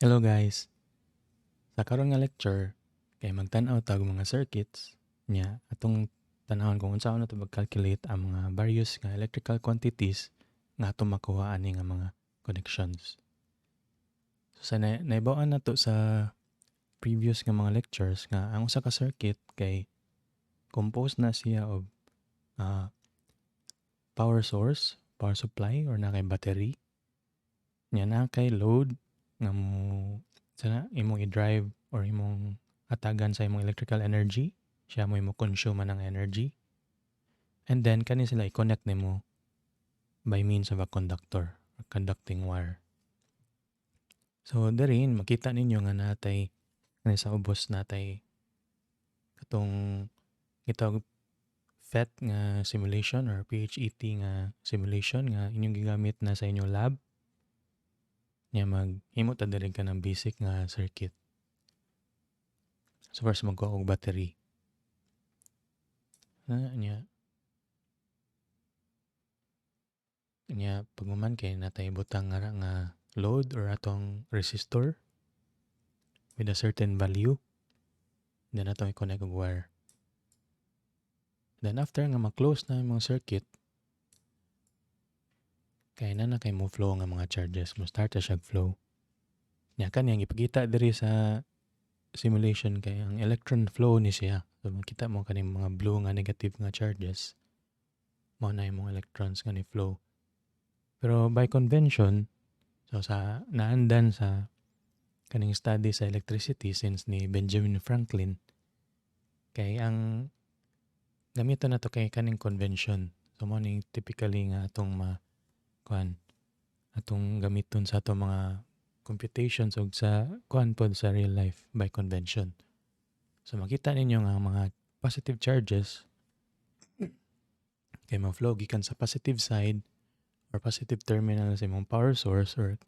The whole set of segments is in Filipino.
Hello guys. Sa karon nga lecture kay magtan-aw tag mga circuits nya atong tan-awon kung unsa na to mag-calculate ang mga various nga electrical quantities nga atong makuha ani nga mga connections. So sa naibaw-an nato sa previous nga mga lectures nga ang usa ka circuit kay composed na siya of ah, power source, power supply or na kay battery. Nya na kay load nga mo sana imong i-drive or imong hatagan sa imong electrical energy, siya mo consume ng energy. And then kani sila i-connect nimo by means of a conductor or conducting wire. So therein makita ninyo nga natay kani sa ubos natay katong itawag PhET nga simulation or PHET nga simulation nga inyong gigamit na sa inyong lab. Nya maghimo ta diri ka ng basic nga circuit. So first magkuha og battery. Nya pagmaman kay natay butang nga load or atong resistor with a certain value. Then atong i-connect og wire. Then after nga ma-close na yung mga circuit, kay na kay mo flow nga mga charges, mo start na siya flow. Nya kaniyang ipakita diri sa simulation kay ang electron flow ni siya. So makita mo kaning mga blue nga negative nga charges. Mao na yung mga electrons nga ni flow. Pero by convention, so sa naandan sa kaning study sa electricity since ni Benjamin Franklin, kay ang gamiton na to kay kaning convention. So mo ning typically nga atong atong gamiton sa atong mga computations ug sa pod sa real life by convention. So makita ninyo nga mga positive charges kay ma-flow gikan sa positive side or positive terminal sa imong power source or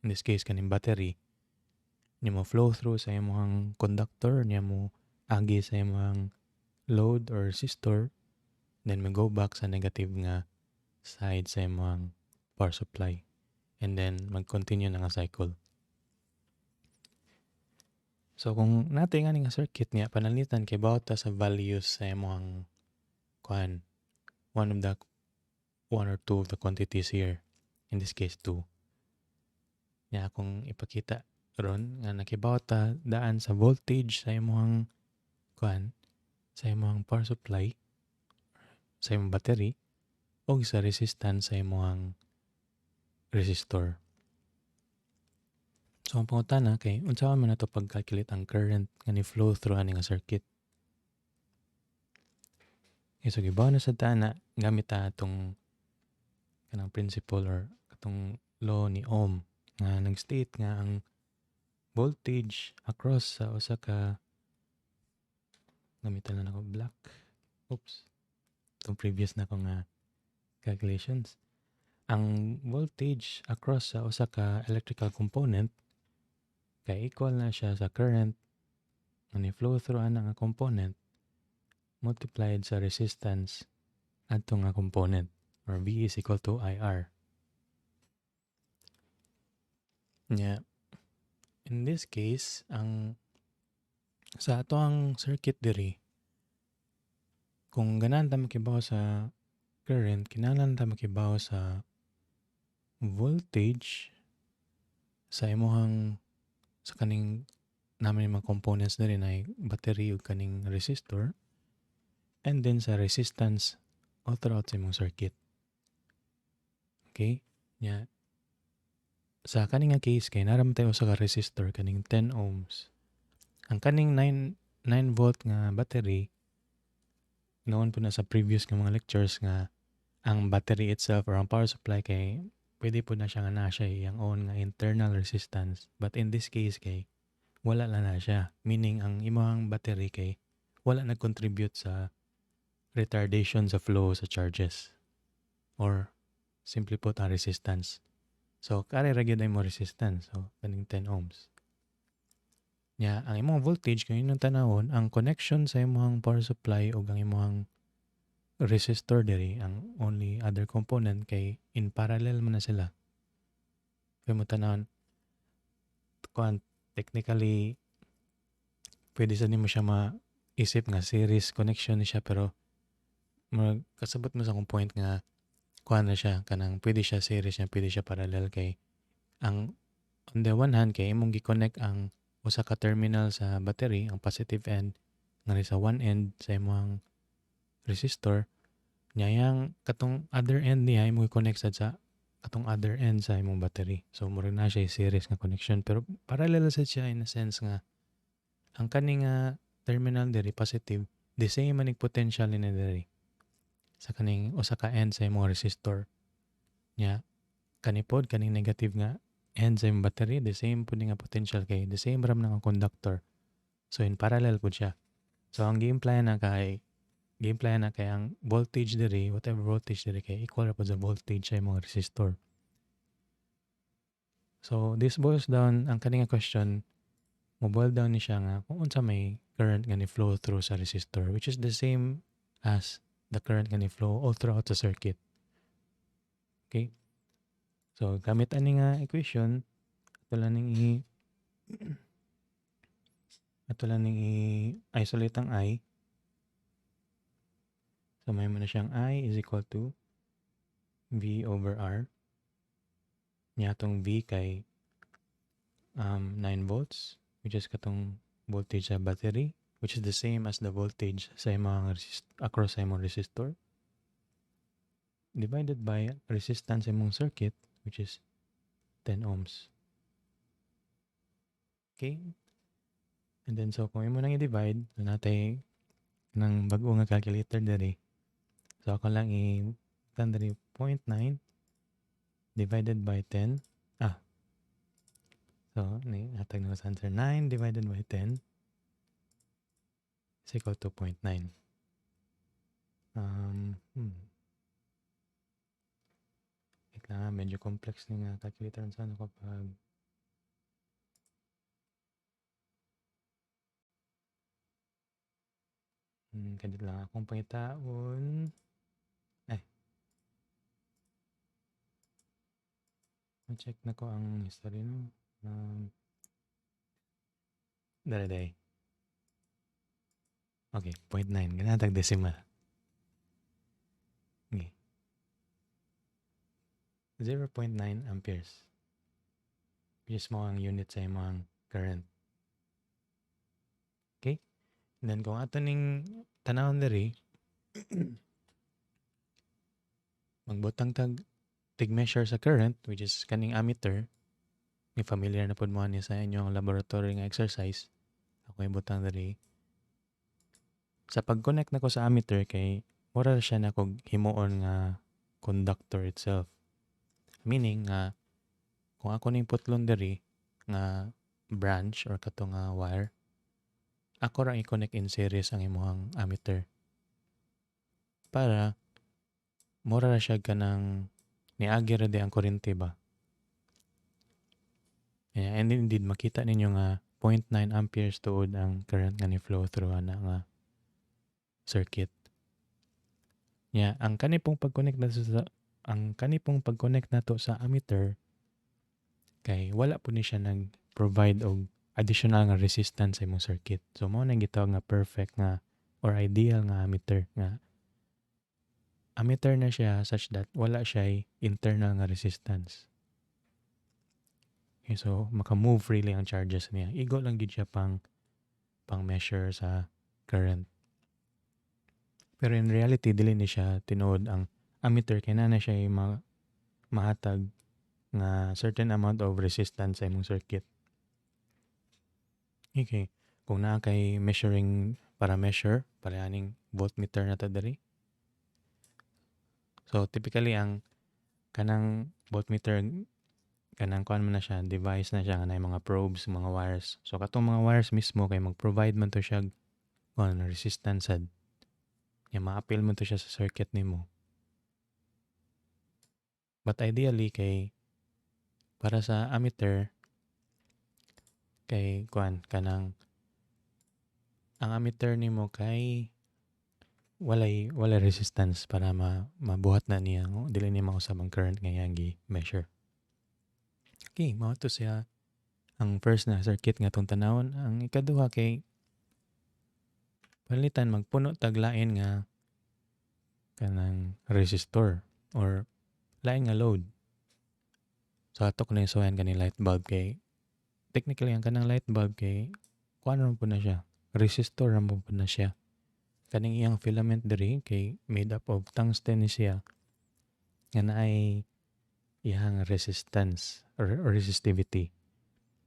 in this case kaning battery niya mo flow through sa imong conductor, niya mo agi sa imong load or resistor, then mag go back sa negative nga side sa imong power supply, and then mag-continue na nga cycle. So kung natin nga circuit niya panalitan kay bawat ta sa values sa imong one or two of the quantities here, in this case 2. Nya kung ipakita ron nga nakibawat ta daan sa voltage sa imong sa imong power supply, sa imong battery, o sa resistance sa imong resistor. So ang pangutana kay unsa man nato pag-calculate ang current nga ni flow through ani nga circuit. Okay, so gibaw na sa tana gamit ta atong kanang principle or katong law ni Ohm nga nag-state nga ang voltage across sa usa ka gamitan na ako black. Oops. Itong previous na ko nga calculations. Ang voltage across sa usa ka electrical component kay equal na siya sa current nga ni flow through ana nga component multiplied sa resistance adto nga component, or V is equal to IR. Nya in this case ang sa ato ang circuit diri, kung ganahan ta makibaw sa current, kinahanglan ta makibaw sa voltage sa imuhang sa kaning namin mga components na rin ay battery o kaning resistor, and then sa resistance all throughout sa imong circuit. Okay? Nya sa kaning nga case kay naram tayo sa resistor kaning 10 ohms. Ang kaning 9 volt nga battery, noon po na sa previous nga mga lectures nga ang battery itself or ang power supply kay pwede po na siya nga na siya iyang own nga internal resistance. But in this case kay wala na siya. Meaning ang imong battery kay wala nag-contribute sa retardation sa flow sa charges. Or simply put, ang resistance. So, kare ra gyud mo resistance. So, kaning 10 ohms. Nya, ang imong voltage kung inyong tanawon, ang connection sa imong power supply o ang imong resistor diri, ang only other component kay in parallel man na sila. Kaya mo tanawon, kuan technically pwede sa nimo siya maisip nga series connection ni siya pero kasabot mo sa akong point nga kuan na siya kanang pwede siya series niya pwede siya parallel kay ang on the one hand kay imong gi-connect ang usa ka terminal sa battery ang positive end nga sa one end sa imong resistor yang katong other end niya imong i-connect sa katong other end sa imong battery. So mura na siya series nga connection pero parallel sa siya in a sense nga ang kani nga terminal diri positive the same manig potential ni diri sa kaning usa ka end sa imong resistor nya kanipod kaning negative nga end sa imong battery the same pud nga potential kay the same ram nga conductor. So in parallel pud siya. So ang gi-imply na kay ang voltage diri whatever voltage diri kay equal ra pud sa voltage sa imong resistor. So this boils down ang kaning nga question mo boil down ni siya nga kung unsa may current nga ni flow through sa resistor which is the same as the current nga ni flow all throughout the circuit. Okay? So gamit ani nga equation ato lang ning i-isolate ang I. So may mo na siyang I is equal to V over R. Nya atong V kay 9 volts which is katong voltage sa battery which is the same as the voltage sa imong across sa imong resistor divided by resistance sa imong circuit which is 10 ohms. Okay? And then so kung imo nang i-divide so natay ng bag-o nga calculator diri. So ako lang i-tan diri 0.9 divided by 10. So, hatag na sa answer 9 divided by 10 is equal to 0.9. Wait lang, medyo complex ng calculator sa ano kapag kadit lang akong pangitaon. Ma-check na ko ang history no. Dali. Okay, 0.9. Ganatag decimal. Okay. 0.9 amperes. Which is mo ang unit sa imong current. Okay? And then kung ato ning tanawon diri magbutang tig measure sa current which is kaning ammeter. May familiar na pud mo ni sa inyong laboratory nga exercise. Ako ibutang diri. Sa pag-connect nako sa ammeter kay mura siya na kog himuon nga conductor itself. Meaning nga kung ako ning putlon diri nga branch or kato nga wire ako ra i-connect in series ang imong ammeter para mura ra siya kanang niagi ra di ang kuryente ba. Yeah, and indeed makita ninyo nga 0.9 amperes tuod ang current nga ni flow through ana nga circuit. Yeah, ang kanipong pag-connect nato sa ammeter kay wala po ni siya nag-provide og additional nga resistance sa imong circuit. So mao nang gitawag nga perfect nga or ideal nga ammeter nga ammeter na siya such that wala siya internal nga resistance. Okay, so maka-move freely ang charges niya. Igo lang gid siya pang measure sa current. Pero in reality dili ni siya tinuod ang ammeter kay na siya mahatag nga certain amount of resistance sa imong circuit. Okay. Kung naa kay measuring para aning voltmeter na to diri. So typically ang kanang voltmeter kanang kuan man na siya, device na siya nga na mga probes, mga wires. So katong mga wires mismo kay mag-provide man to siya kuan resistance sad. Ya ma-appeal man to siya sa circuit nimo. But ideally kay para sa ammeter kay kuan kanang ang ammeter nimo kay walay resistance para mabuhat na niya dili ni mausab ang current nga iyang gi-measure. Okay, mao to siya Ang first na circuit nga tong tanawon, ang ikaduha kay palitan magpuno taglain nga kanang resistor or lain nga load. So atok na isuhan kani light bulb kay technically ang kanang light bulb kay kuan ron po na siya. Resistor ron po na siya. Kaning iyang filament diri kay made up of tungsten ni siya nga naay iyang resistance or resistivity.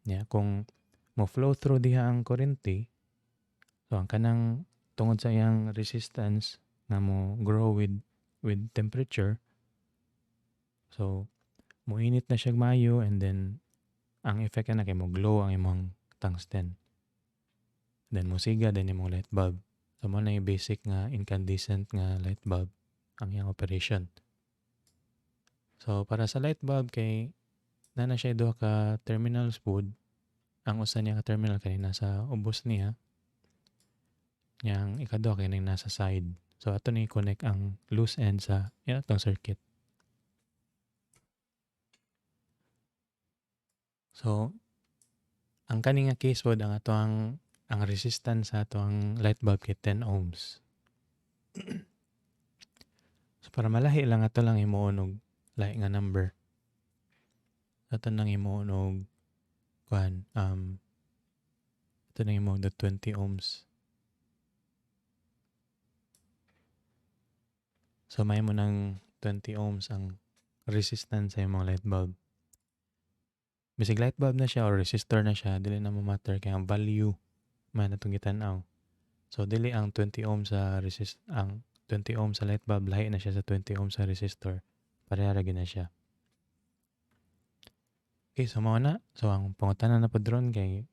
Yeah, kung mo flow through diha ang kurente, so ang kanang tungod sa iyang resistance nga mo grow with temperature, so moinit na siya maayo and then ang effect na kay mo glow ang imong tungsten. Then musiga din imong light bulb. So mo na yung basic nga incandescent nga light bulb ang iyang operation. So para sa light bulb kay na siya duha ka terminals pod. Ang usa niya ka terminal kay nasa ubos niya. Yang ikaduha kay nasa side. So ato ni connect ang loose end sa atong circuit. So ang kani nga case pod ang ato ang resistance sa ato ang light bulb kay 10 ohms. So para malahi lang ato lang himuon og lahi nga number. Ato nang himuon og kuan ato nang himuon og 20 ohms. So may mo ng 20 ohms ang resistance sa imong light bulb. Bisig light bulb na siya or resistor na siya, dili na mo matter kay ang value man atong gitan-aw. So dili ang 20 ohms sa ang 20 ohms sa light bulb lahi na siya sa 20 ohms sa resistor. Pareha ra gyud na siya. Okay, so mao na. So ang pangutanan na pod ron kay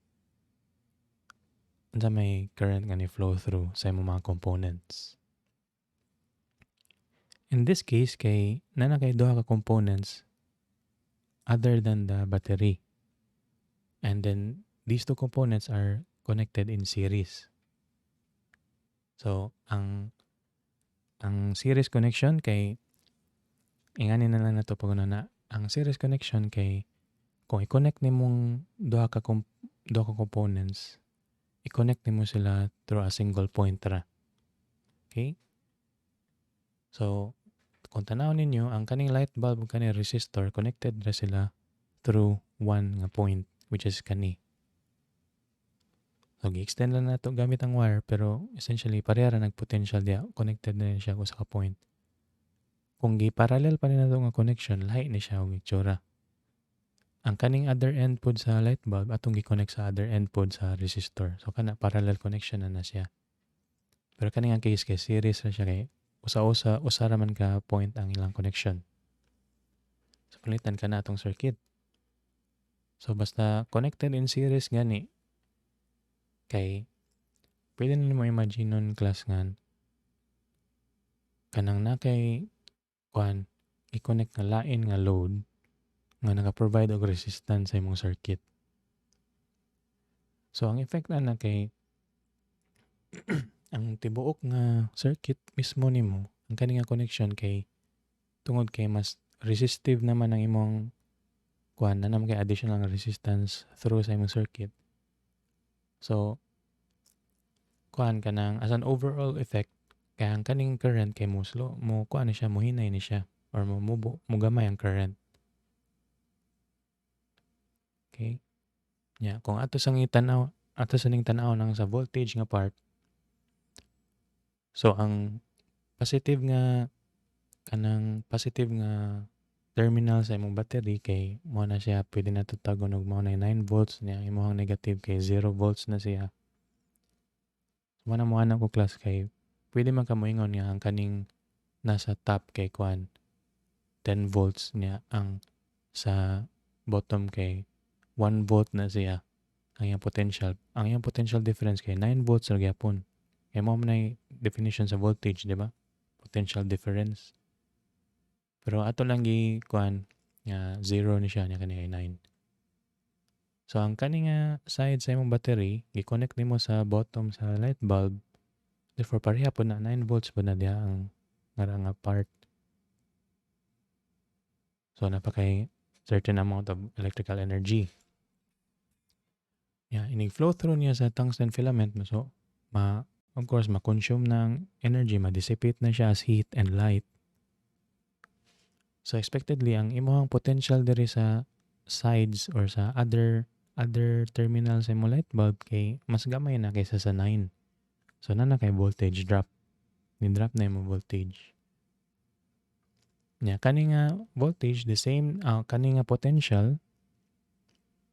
unsa may current nga ni flow through sa imong mga components. In this case kay nana kay duha ka components other than the battery. And then these two components are connected in series. So ang series connection kay ingani na lang nato pag na ang series connection kay kung i-connect nimong duha ka components, i-connect nimo sila through a single point ra. Okay? So kung tanaw ninyo, ang kaning light bulb ug kaning resistor connected ra sila through one nga point which is kani. So gi-extend lang nato gamit ang wire pero essentially pareha ra nag-potential dia, connected na rin siya sa ka point. Kung gi-parallel pa ni nato nga connection, lahi ni siya og itsura. Ang kaning other end pod sa light bulb atong gi-connect sa other end pod sa resistor. So kana parallel connection na siya. Pero kaning ang case kay series ra siya kay usa ra man ka point ang ilang connection. So palitan ka na atong circuit. So basta connected in series gani kay pwede na mo imagine nun class nga kanang na kay kuan i-connect nga lain nga load nga naka-provide og resistance sa imong circuit. So ang effect na kay ang tibuok nga circuit mismo nimo, ang kani nga connection kay tungod kay mas resistive naman ang imong kuan na naman kay additional resistance through sa imong circuit. So kuan kanang as an overall effect kaya ang kaning current kay mo slow mo kuan ni siya mo hinay ni siya or mo gamay ang current. Okay? Yeah, kung ato sang itanaw, ato sa ning tanaw nang sa voltage nga part. So ang positive nga terminal sa imong battery kay mo na siya pwede na tutagon og mao na 9 volts niya, imong negative kay 0 volts na siya. So mo ana ko class kay pwede man ka moingon nga ang kaning nasa top kay kuan 10 volts niya, ang sa bottom kay 1 volt na siya ang iyang potential. Ang iyang potential difference kay 9 volts ra gyapon. Kay mo man definition sa voltage, di ba? Potential difference. Pero ato lang gi kuan nga 0 ni siya niya kani 9. So ang kani nga side sa imong battery, gi-connect nimo sa bottom sa light bulb. Therefore pareha po na 9 volts po na diha ang nga part. So napakay certain amount of electrical energy. Yeah, ining flow through niya sa tungsten filament mo. So, of course, ma-consume ng energy, ma-dissipate na siya as heat and light. So, expectedly, ang imuhang potential diri sa sides or sa other terminal sa imong light bulb kay mas gamay na kaysa sa 9. So, na kay voltage drop. Ni-drop na imong voltage. Nya, kani nga voltage, the same, kani nga potential,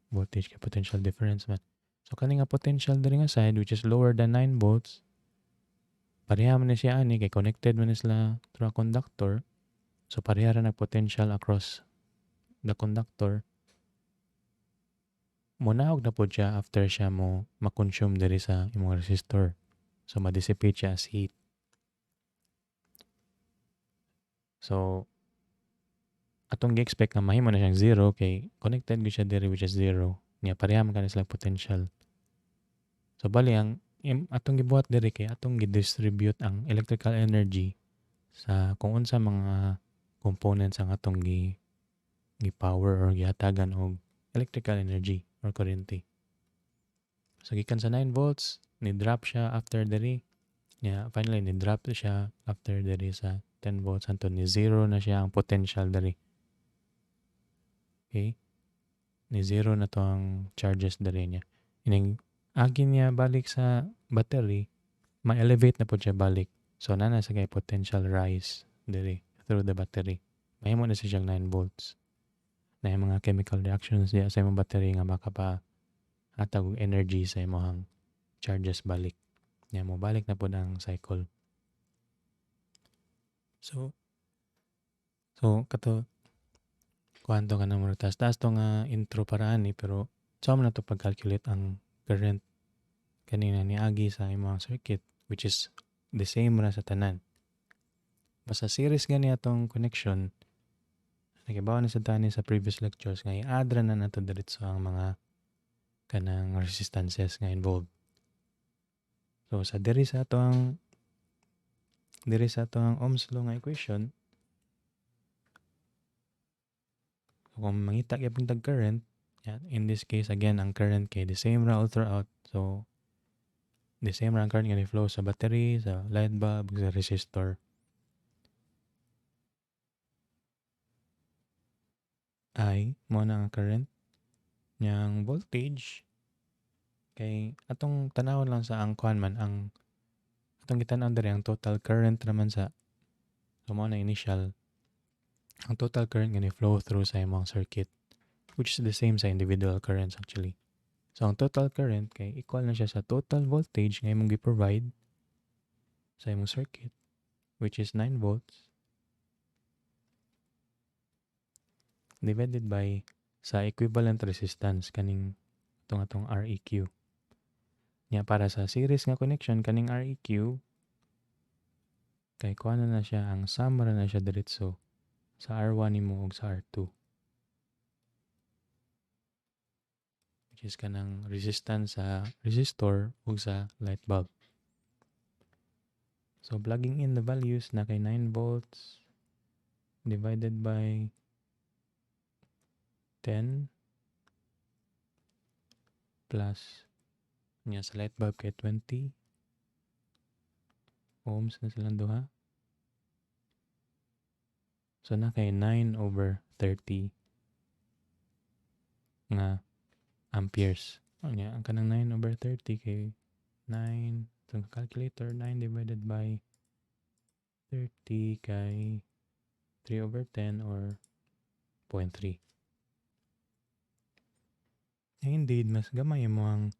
voltage kay potential difference man. So, kani nga potential diri nga side, which is lower than 9 volts, pareha man na siya ani, kay connected man na sila through a conductor. So, pareha ra nag-potential across the conductor. Munaog na po siya after siya mo ma-consume diri sa imong resistor. So, ma-dissipate siya as heat. So, atong gi-expect na mahimo na siyang zero kay connected gyud siya diri which is zero. Nya pareha man kana sila potential. So, bali ang atong gibuhat diri kay atong gi-distribute ang electrical energy sa kung unsa mga components ang atong gi-power or gihatagan og electrical energy or kuryente. So, gikan sa 9 volts, ni-drop siya after diri. Yeah, finally, ni-drop siya after diri sa 10 volts until ni zero na siya ang potential diri. Okay? Ni zero na to ang charges diri niya. Ining agi niya balik sa battery, ma-elevate na po siya balik. So, nana sa kay potential rise diri through the battery. Mahimo na siya 9 volts. Na yung mga chemical reactions diya sa imong battery nga makapahatag og energy sa imong charges balik. Nya mo balik na po ang cycle. So kato kuanto ka na mo taas to nga intro para ani pero sa mo na to pag-calculate ang current kanina ni agi sa imong circuit which is the same ra sa tanan. Basta series gani atong connection nagibaw na sa tani sa previous lectures nga i-add ra na nato diretso ang mga kanang resistances nga involved. So sa diri sa atong Ohm's law nga equation, kung mangita gyud tag current, in this case again ang current kay the same ra all throughout. So the same ra ang current nga flow sa battery, sa light bulb, sa resistor. I mo na ang current nyang voltage kay atong tanawon lang sa ang kuan man ang atong gitan-aw diri ang total current naman sa so mo na initial ang total current nga ni flow through sa imong circuit which is the same sa individual currents actually. So ang total current kay equal na siya sa total voltage nga imong gi-provide sa imong circuit which is 9 volts divided by sa equivalent resistance kaning atong REQ. Nya para sa series nga connection kaning REQ kay kuha na siya ang sum ra na siya diretso sa R1 nimo ug sa R2 which is kanang resistance sa resistor ug sa light bulb. So plugging in the values na kay 9 volts divided by 10 plus nya sa light bulb kay 20 ohms na silang duha. So na kay 9/30 nga amperes. Nya ang kanang 9/30 kay 9 itong calculator 9 divided by 30 kay 3/10 or 0.3. Indeed, mas gamay mo ang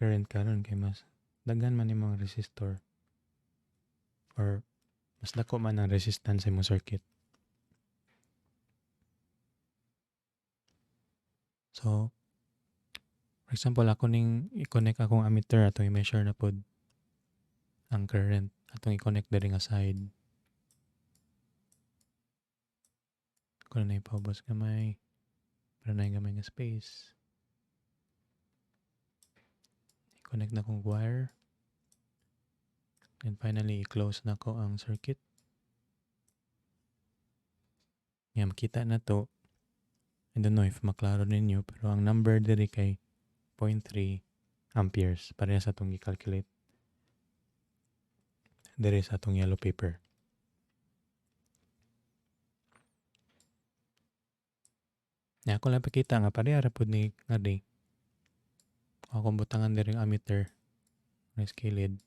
current karon kay mas daghan man imong resistor or mas dako man ang resistance sa imong circuit. So, for example, ako ning i-connect akong ammeter atong i-measure na pod ang current atong i-connect diri nga side. Kung na ipaubos gamay para na gamay nga space. I-connect na kong wire. And finally, i-close na ko ang circuit. Nga makita na to. I don't know if maklaro ninyo pero ang number diri kay 0.3 amperes. Pareha sa atong i-calculate diri sa atong yellow paper. Nya ako lang pakita nga pareha ra pud ni nga di. Ako butangan diri ang ammeter na skilled.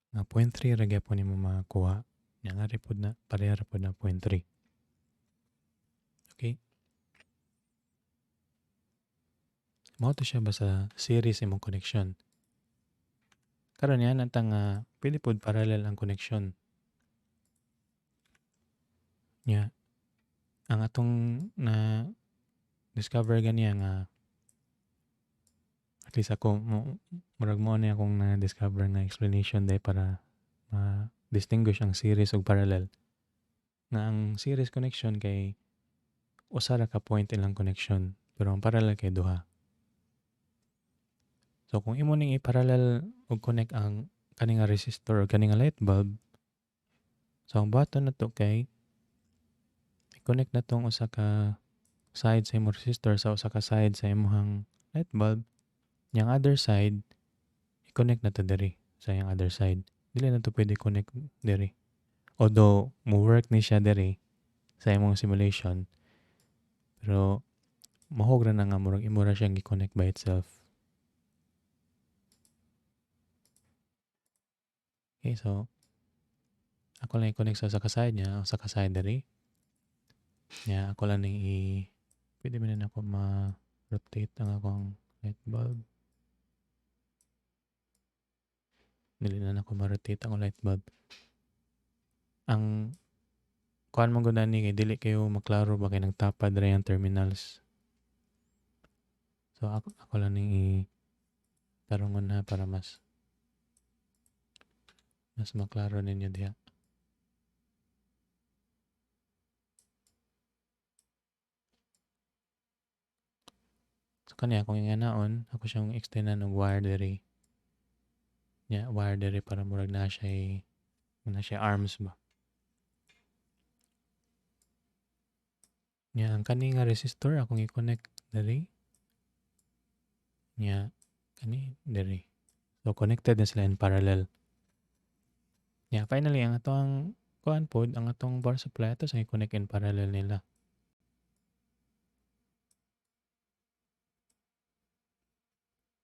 Nga 0.3 ra gyapon nimo makuha. Nya nga ri pud na pareha ra pud na 0.3. Okay? Mao to siya basta series imong connection. Karon yan natang pwede pud parallel ang connection. Nya ang atong na discover ganiya nga at least ako murag mo ni akong na discover nga explanation day para ma-distinguish ang series ug parallel. Nga ang series connection kay usa ra ka point ilang connection pero ang parallel kay duha. So kung imo ning i-parallel ug connect ang kani nga resistor o kani nga light bulb, so ang button nato kay i-connect na tong usa ka side sa imong resistor sa usa ka side sa imong light bulb. Yang other side i-connect na to diri sa yang other side. Dili na to pwede connect diri. Although mo work ni siya diri sa imong simulation, pero mahog ra na nga murag imo ra siyang gi-connect by itself. Okay, so ako lang i-connect sa usa ka side niya, usa ka side diri. Nya ako lang ning pwede man na ako ma-rotate ang akong light bulb. Dili na ako ma-rotate ang light bulb. Ang kuan man gud ni kay dili kayo maklaro ba kay nagtapad ra ang terminals. So ako lang ning tarungon na para mas maklaro ninyo diha. So kaniya kung inganaon, ako siyang extendan og wire diri. Nya wire diri para murag na siya arms ba. Nya ang kani nga resistor akong i-connect diri. Nya kani diri. So connected na sila in parallel. Nya finally ang atong kuan pod, ang atong power supply ato sa i-connect in parallel nila.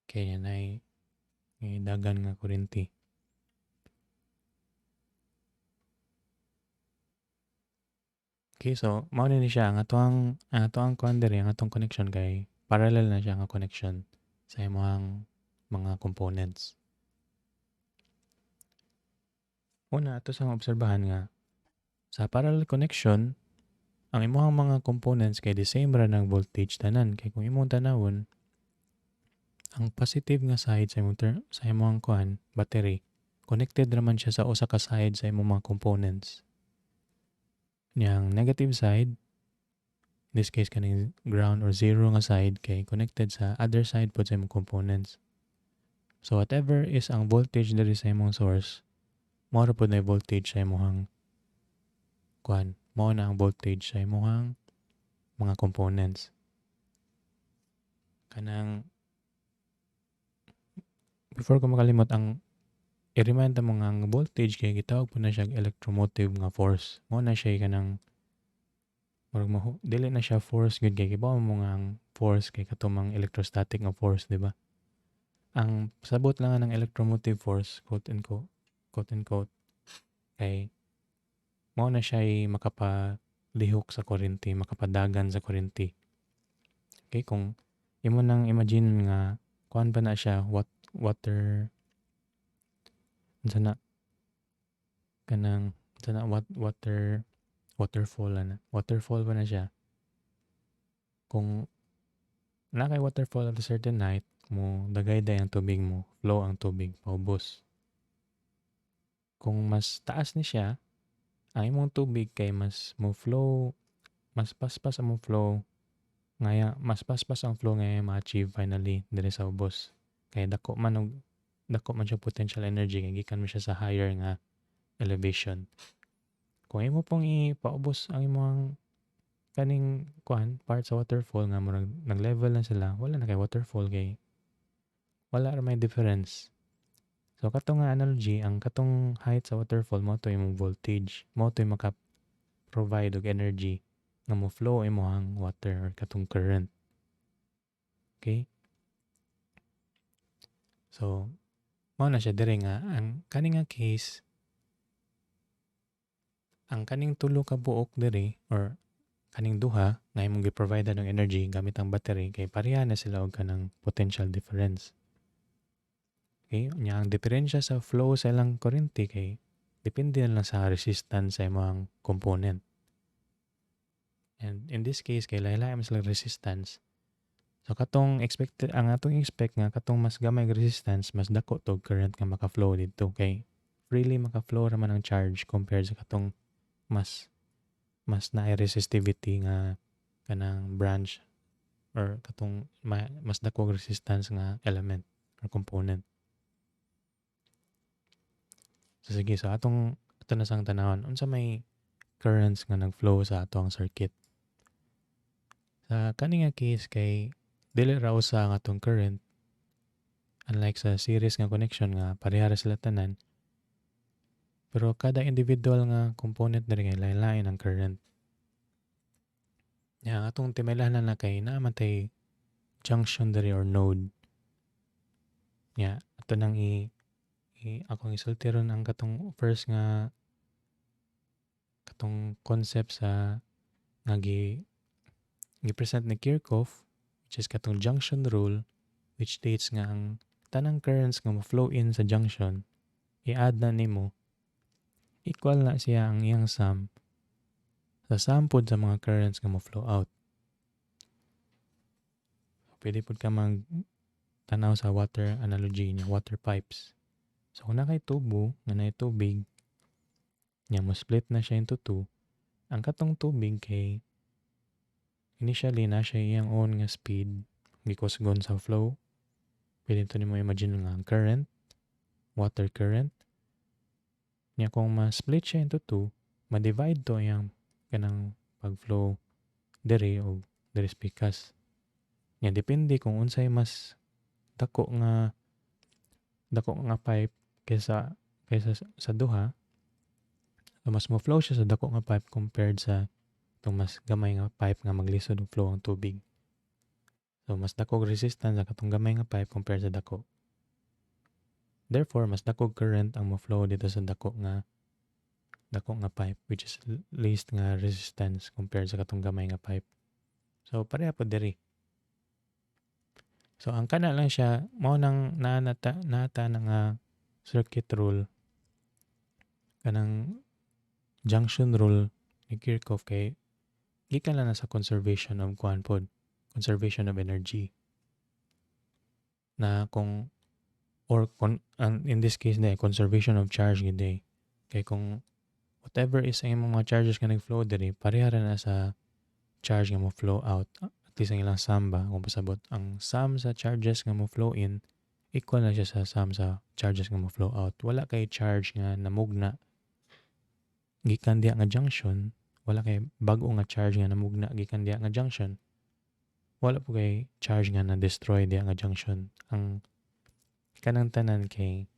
Kaya yan ay dagan nga kuryente. Okay, so mao ni siya ang atong kuan diri, ang atong connection kay parallel na siya nga connection sa imong mga components. Una ato sa obserbahan nga sa parallel connection ang imong mga components kay the same ra ng voltage tanan. Kay kung imong tanawon ang positive nga side sa imong kuan battery connected naman siya sa usa ka side sa imong mga components. Yang negative side, in this case kaning ground or zero nga side kay connected sa other side po sa imong components. So whatever is ang voltage diri sa imong source, mao ra pud na voltage sa imong kuan. Mao na ang voltage sa imong mga components. Kanang before ko makalimot ang i-remind mo nga ang voltage kay gitawag po na siya electromotive nga force. Mao na siya kanang murag dili na siya force gud kay gibaw mo nga ang force kay katumang electrostatic nga force, di ba? Ang sabot lang ng electromotive force, quote unquote, kay mao na siya makapalihok sa kuryente, makapadagan sa kuryente. Okay, kung imo nang imagine nga kuan pa na siya water sana kanang sana waterfall pa na siya. Kung na kay waterfall at a certain height mo dagayday ang tubig mo, flow ang tubig paubos. Kung mas taas ni siya, ang imong tubig kay mas mo flow, mas paspas ang flow, ngaya mas paspas ang flow ngaya ma-achieve finally diri sa ubos. Kay dako man og dako man siya potential energy kay gikan mo siya sa higher nga elevation. Kung imo pong ipaubos ang imong kaning kuan part sa waterfall nga murag nag-level na sila, wala na kay waterfall kay wala ra may difference. So katong nga analogy, ang katong height sa waterfall mo to imong voltage, mo to maka-provide og energy nga mo flow imong water or katong current. Okay? So mao na siya dire nga ang kaning nga case, ang kaning tulo ka buok dire or kaning duha nga imong gi-provide ng energy gamit ang battery kay pareha na sila og kanang potential difference. Okay? Nya ang diferensya sa flow sa ilang kuryente kay depende na lang sa resistance sa imong component. And in this case kay lahi-lahi man sila resistance. So katong ang atong expect nga katong mas gamay nga resistance, mas dako tog current nga maka-flow didto kay freely maka-flow ra man ang charge compared sa katong mas naay resistivity nga kanang branch or katong mas dako resistance nga element or component. So sige, so ato na sang tanawon unsa may currents nga nag-flow sa atong circuit. Sa kani nga case kay dili ra usa ang atong current, unlike sa series nga connection nga pareha ra sila tanan, pero kada individual nga component diri kay lain-lain ang current. Nya ang atong timaylahan na kay naa man tay junction diri or node. Nya ato nang akong isulti ron ang katong first nga katong concept sa nga gi-present ni Kirchhoff, which is katong junction rule, which states nga ang tanang currents nga mo-flow in sa junction, i-add na nimo, equal na siya ang iyang sum sa sum pod sa mga currents nga mo-flow out. Pwede pod ka tanaw sa water analogy niya, water pipes. So kung nakay tubo nga naay tubig, niya mo split na siya into two, ang katong tubig kay initially na siya iyang own nga speed gikusgon sa flow. Pwede ito nimo imagine nga current, water current. Nya kung ma-split siya into two, ma-divide to iyang kanang pag-flow diri o diri spikas. Nya depende kung unsay mas dako nga pipe kaysa sa duha. So mas mo flow siya sa dako nga pipe compared sa itong mas gamay nga pipe nga maglisod og flow ang tubig. So mas dako resistance sa katong gamay nga pipe compared sa dako. Therefore, mas dako current ang mo-flow dito sa dako nga pipe, which is least nga resistance compared sa katong gamay nga pipe. So pareha po diri. So ang kana lang siya mao nang nata na nga circuit rule kanang junction rule ni Kirchhoff kay gikan lang na sa conservation of conservation of energy. Na kung in this case conservation of charge gid kay kung whatever is ang imong mga charges nga nag-flow diri pareha ra na sa charge nga mo flow out, at least ang ilang sum ba kung pasabot ang sum sa charges nga mo flow in equal na siya sa sum sa charges nga mo flow out. Wala kay charge nga namugna gikan diha nga junction, wala kay bag-o nga charge nga namugna gikan diha nga junction, wala po kay charge nga na-destroy diha nga junction. Ang kanang tanan kay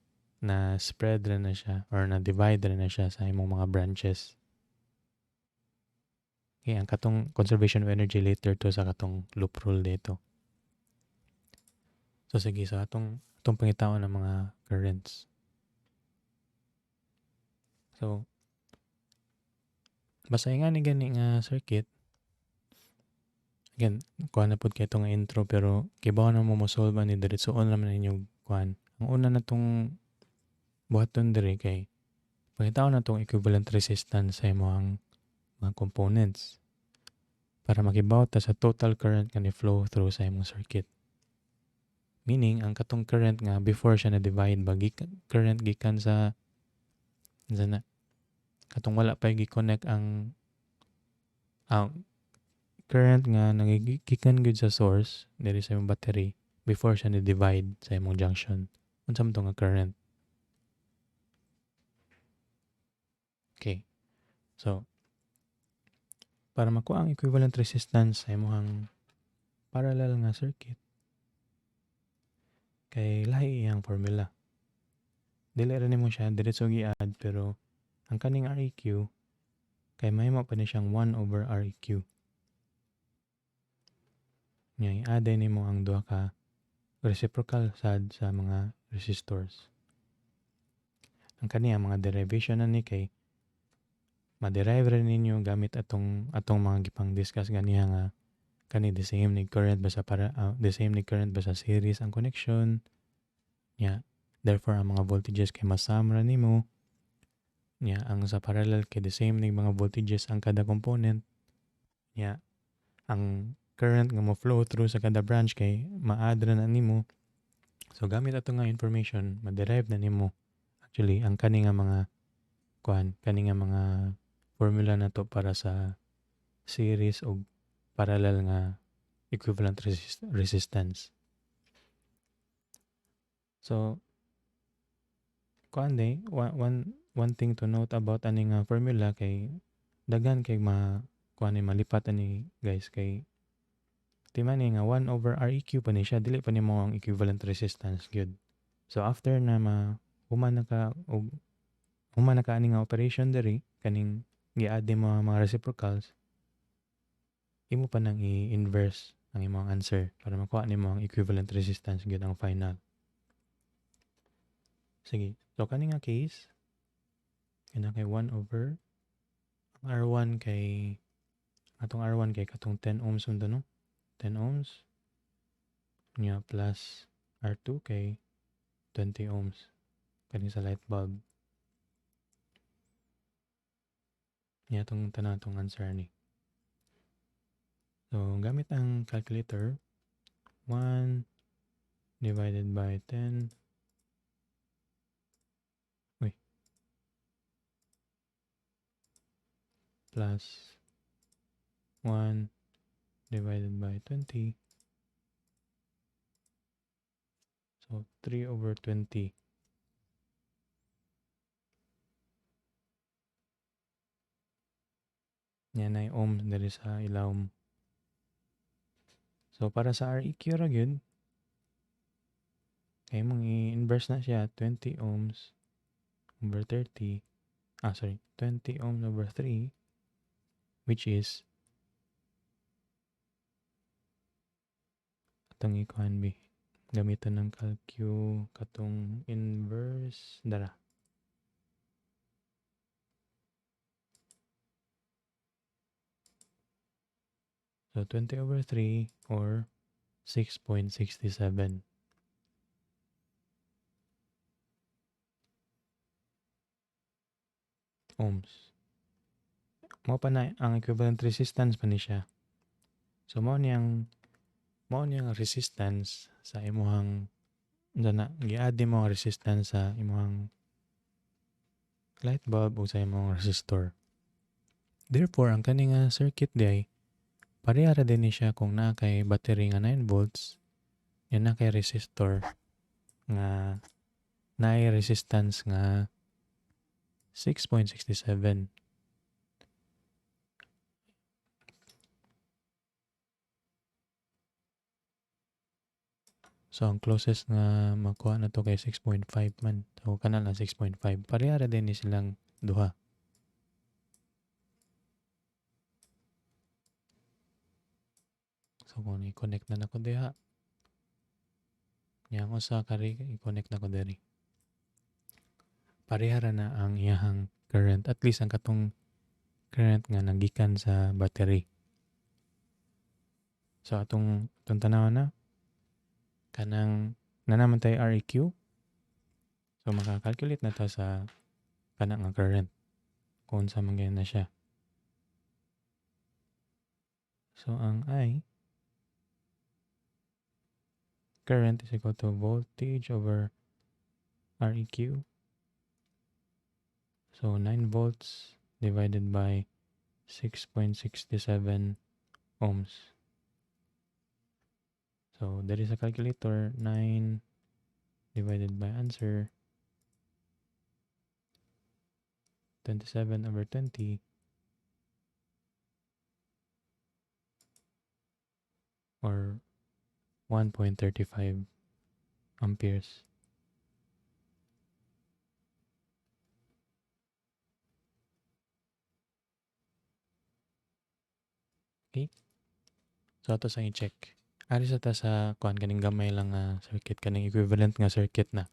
na spread rin na siya or na divide rin na siya sa imong mga branches. Okay, ang katong conservation of energy later to sa katong loop rule dito. So sige, so atong pangitaon ng mga currents. So basahin nga ni gani nga circuit. Again, kuha na po kayo itong intro pero kibaw na mo solve ni diretsoon naman ninyong kuhan. Ang una na itong buhaton diri kay pangitaon na itong equivalent resistance sa imong mga components para makibaw ta sa total current nga ni-flow through sa imong circuit. Meaning, ang katong current nga before siya na-divide ba, current gikan sa katong wala pa gi-connect ang current nga nagigikan gud sa source diri sa imong battery before siya ni-divide sa imong junction. unsa man to nga current. Okay. So, para makuha ang equivalent resistance sa imong parallel nga circuit, kay lahi iyang formula. Dili ra nimo siya diretso gi-add, pero ang kaning Req kay mahimo pa ni siyang 1 over Req. Nya i-add nimo ang duha ka reciprocal sad sa mga resistors. Ang kaniya mga derivation na ni kay ma-derive rin ninyo gamit atong mga gipang discuss ganiha nga kani the same nig current ba sa the same nig current ba sa series ang connection. Nya therefore ang mga voltages kay masam ra nimo. Nya ang sa parallel kay the same nig mga voltages ang kada component. Nya ang current nga mo flow through sa kada branch kay ma-add ra na nimo. So gamit ato nga information, ma-derive na nimo actually ang kani nga mga kani nga mga formula na to para sa series o parallel nga equivalent resistance. So one thing to note about ani nga formula kay daghan kay malipat ani guys kay timani nga 1 over Req pa ni siya, dili pa nimo ang equivalent resistance gyud. So after na human na ka ani nga operation diri kaning gi-add mo ang mga reciprocals, imo pa nang i-inverse ang imong answer para makuha nimo ang equivalent resistance gyud ang final. Sige. So kani nga case kana kay 1 over ang R1 kay katong 10 ohms unta no? 10 ohms nya plus R2 kay 20 ohms kani sa light bulb. Nya tong tanan tong answer ni. So gamit ang calculator, 1 divided by 10 plus 1 divided by 20. So 3 over 20. Yan ay ohms dali sa ilawom. So para sa Req ra gyud, kay mong i-inverse na siya 20 ohms over 30. 20 ohms over 3 which is atong ikuan bi. Gamiton ng calcu katong inverse dara. So 20 over 3 or 6.67 ohms. Mao pa na ang equivalent resistance pa ni siya. So mao niyang resistance sa imong gi-add mo ang resistance sa imong light bulb o sa imong resistor. Therefore ang kani nga circuit diay pareha ra din ni siya kung naa kay battery nga 9 volts, yan na kay resistor nga naay resistance nga 6.67. So ang closest nga makuha na to kay 6.5 man. So kana lang 6.5. Pareha ra din ni silang duha. So kung i-connect na nako diha, yang usa kari i-connect na ko diri. Pareha ra na ang iyahang current, at least ang katong current nga nagikan sa battery. So atong tanaw na kanang nanaman tay Req. So maka-calculate na ta sa kanang nga current kung sa man na siya. So ang I current is equal to voltage over Req. So 9 volts divided by 6.67 ohms. So there is a calculator, 9 divided by answer 27/20 or 1.35 amperes. Okay? So ato sa i-check. Ari sa ta sa kuan kaning gamay lang nga circuit kaning equivalent nga circuit na.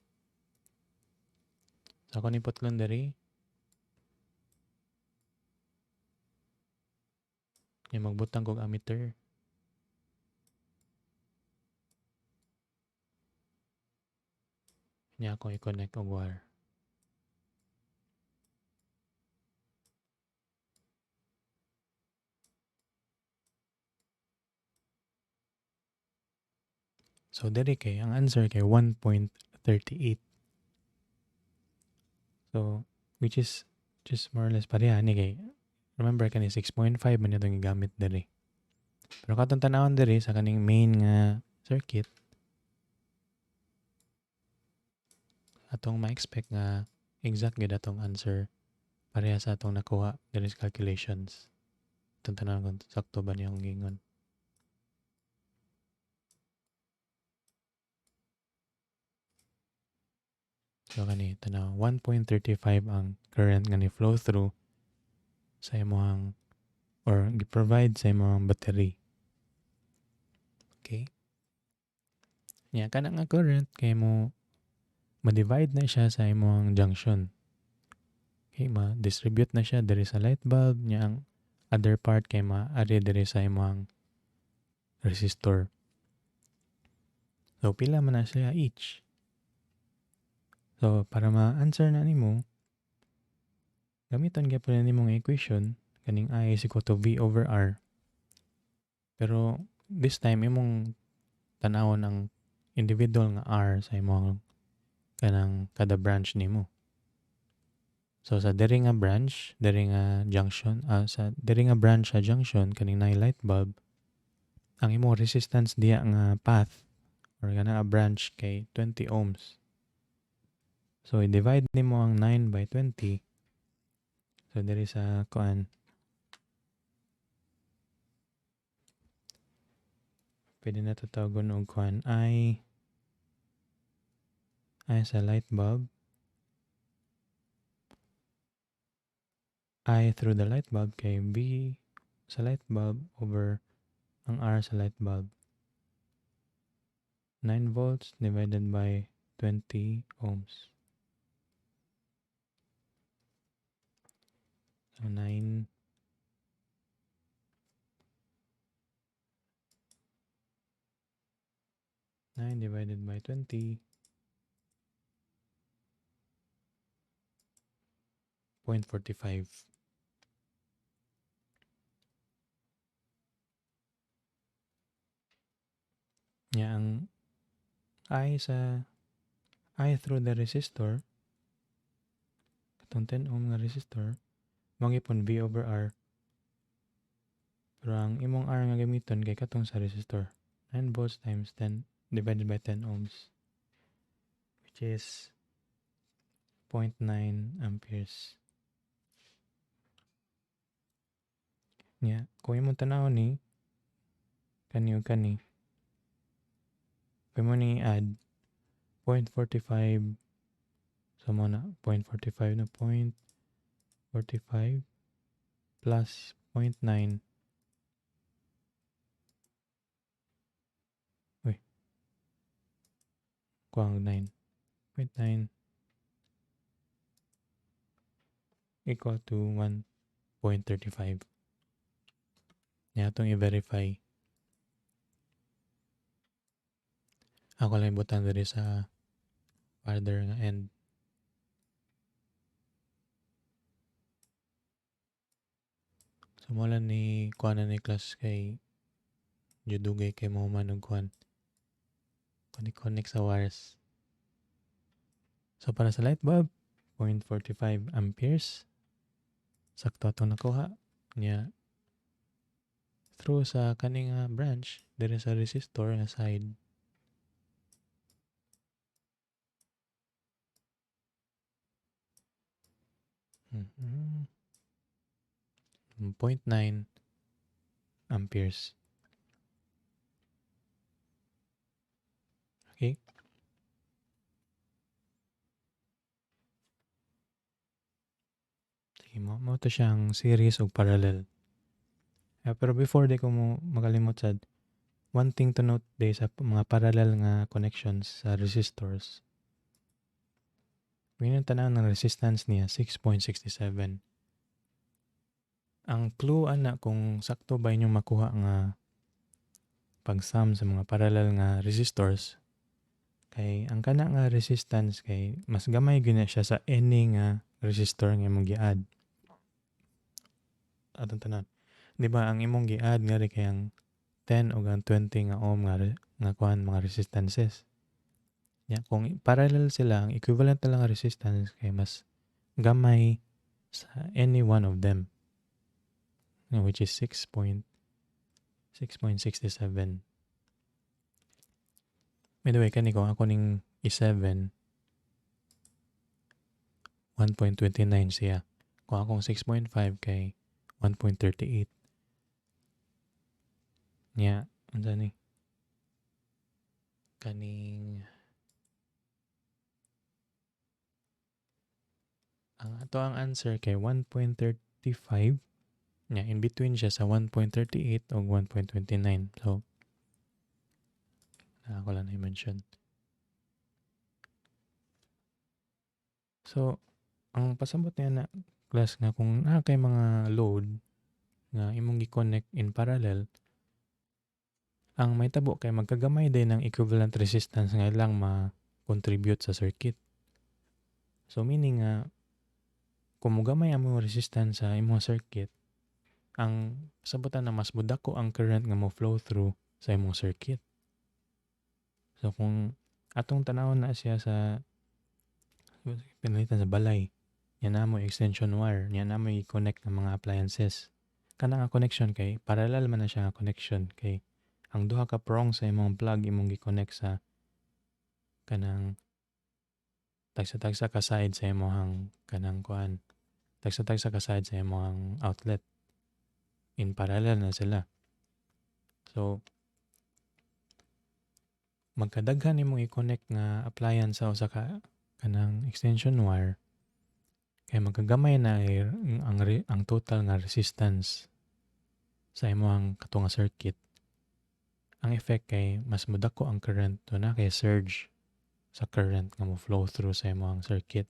So ako ni putlon diri yung magbutang kog ammeter. Niya ako i-connect og wire. So diri kay ang answer kay 1.38. So which is just more or less pareha ni kay remember kani 6.5 man itong gigamit diri. Pero katong tan-awon diri sa kaning main nga circuit atong ma-expect nga exact gid atong answer pareha sa atong nakuha diri sa calculations. Itong tanawon kung sakto ba niya akong gingon. So kani tanaw 1.35 ang current nga ni flow through sa imong or gi-provide sa imong battery. Okay? Nya kana nga current kay mo ma-divide na siya sa imong junction. Okay, ma-distribute na siya diri sa light bulb nya ang other part kay ma-ari diri sa imong resistor. So pila man na siya each. So para ma-answer na nimo gamiton gyapon na nimong equation kaning I is equal to V over R. Pero this time imong tanawon ang individual nga R sa imong kanang kada branch nimo. So sa diri nga branch, diri nga junction, sa diri nga branch sa junction kaning nay light bulb, ang imong resistance diya nga path or kana nga branch kay 20 ohms. So i-divide nimo ang 9 by 20. So diri sa kuan pwede na to tawagon og kuan I sa light bulb, I through the light bulb kay V sa light bulb over ang R sa light bulb. 9 volts divided by 20 ohms. So 9 divided by 20 0.45. Nya ang I through the resistor katong 10 ohm nga resistor mangipon V over R. Pero ang imong R nga gamiton kay katong sa resistor 9 volts times 10 divided by 10 ohms which is 0.9 amperes. Nya kung imong tanawon ni kani ug kani kung mo ni add 0.45 so mo na 0.45 na 0.45 plus 0.9 kuang 9 0.9 equal to 1.35. Nya atong i-verify. Ako lang butang diri sa farther nga end. So mo lang ni kuan na ni class kay judugay kay mo man og kuan. Connect sa wires. So para sa light bulb 0.45 amperes. Sakto atong nakuha. Nya through sa kaning branch diri sa resistor nga side Mhm. 0.9 amperes. Okay? Sige mo to siyang series o parallel. Pero before di ko mo makalimot sad, one thing to note day sa mga parallel nga connections sa resistors. Kung yung tanaw ng resistance niya, 6.67. Ang clue ana kung sakto ba inyong makuha nga pag-sum sa mga parallel nga resistors, kay ang kana nga resistance kay mas gamay gyud na siya sa any nga resistor nga imong gi-add. Atong tanan. Di ba ang imong gi-add nga ri kay ang 10 o ang 20 nga ohm nga kuan mga resistances. Ya, kung parallel sila, ang equivalent na lang nga resistance kay mas gamay sa any one of them, which is 6.67. By the way, kani kung ako ning i7, 1.29 siya. Kung akong 6.5 kay 1.38. Nya, unsa ni? Kaning ang ato ang answer kay 1.35. Nya, in between siya sa 1.38 o 1.29. So, ako lang na-mention. So, ang pasabot niya na class nga kung kay mga load nga imong gi-connect in parallel, ang may tabo kay magkagamay din ng equivalent resistance nga ilang ma-contribute sa circuit. So meaning nga kung mogamay ang imong resistance sa imong circuit, ang sabutan na mas budako ang current nga mo flow through sa imong circuit. So kung atong tanawon na siya sa pinalitan sa balay, yan na mo extension wire, yan na mo i-connect ng mga appliances. Kana nga connection kay parallel man na siya nga connection kay ang duha ka prong sa imong plug imong gi-connect sa kanang tagsa-tagsa ka side sa imong kanang kuan. Tagsa-tagsa ka side sa imong outlet. In parallel na sila. So magkadaghan imong i-connect nga appliance sa usa ka kanang extension wire kay magkagamay na ang total nga resistance sa imong katong circuit. Ang effect kay mas mudako ang current to na kay surge sa current nga mo flow through sa imong circuit.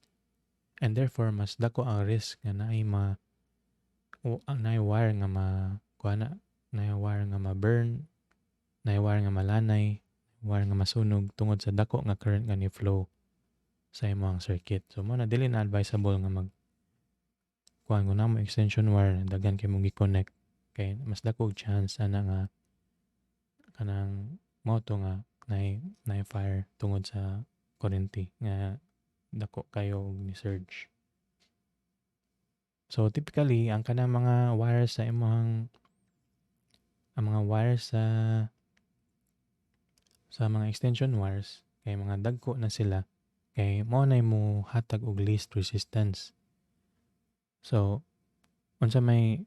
And therefore mas dako ang risk nga naay wire nga kuana, naay wire nga ma-burn, naay wire nga malanay, wire nga masunog tungod sa dako nga current nga ni flow sa imong circuit. So mo na dili na advisable nga kuan kung namo extension wire daghan kay mong gi-connect kay mas dako chance ana nga kanang moto nga naay fire tungod sa kurente nga dako kayo ni surge. So typically ang kanang mga wires sa imong ang mga wires sa mga extension wires kay mga dagko na sila kay mao nay mo hatag og least resistance. So unsa may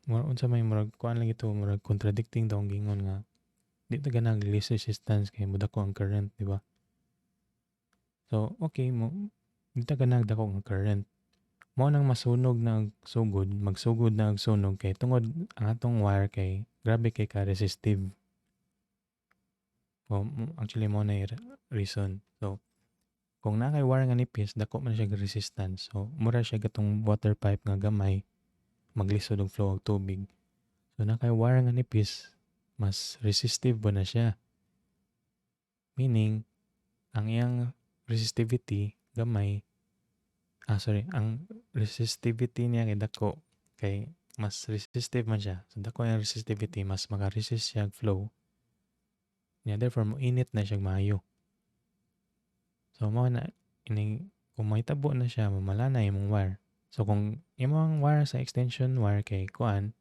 murag kuan lang ito murag contradicting daw ang gingon nga di ta ganang least resistance kay mudako ang current, di ba? So okay mo di ta ganang dako ang current. Mao nang masunog na magsugod na og sunog kay tungod ang atong wire kay grabe kay ka resistive. Actually mo na reason. So kung na kay wire nga nipis dako man siya resistance. So mura siya gatong water pipe nga gamay maglisod og flow og tubig. So na kay wire nga nipis mas resistive ba na siya. Meaning ang iyang resistivity gamay ang resistivity niya kay dako kay mas resistive man siya. So dako ang resistivity mas maka-resist siya flow. Yeah, therefore mo init na siya maayo. So mo na kung mahitabo na siya mamala na imong wire. So kung imong wire sa extension wire kay kuan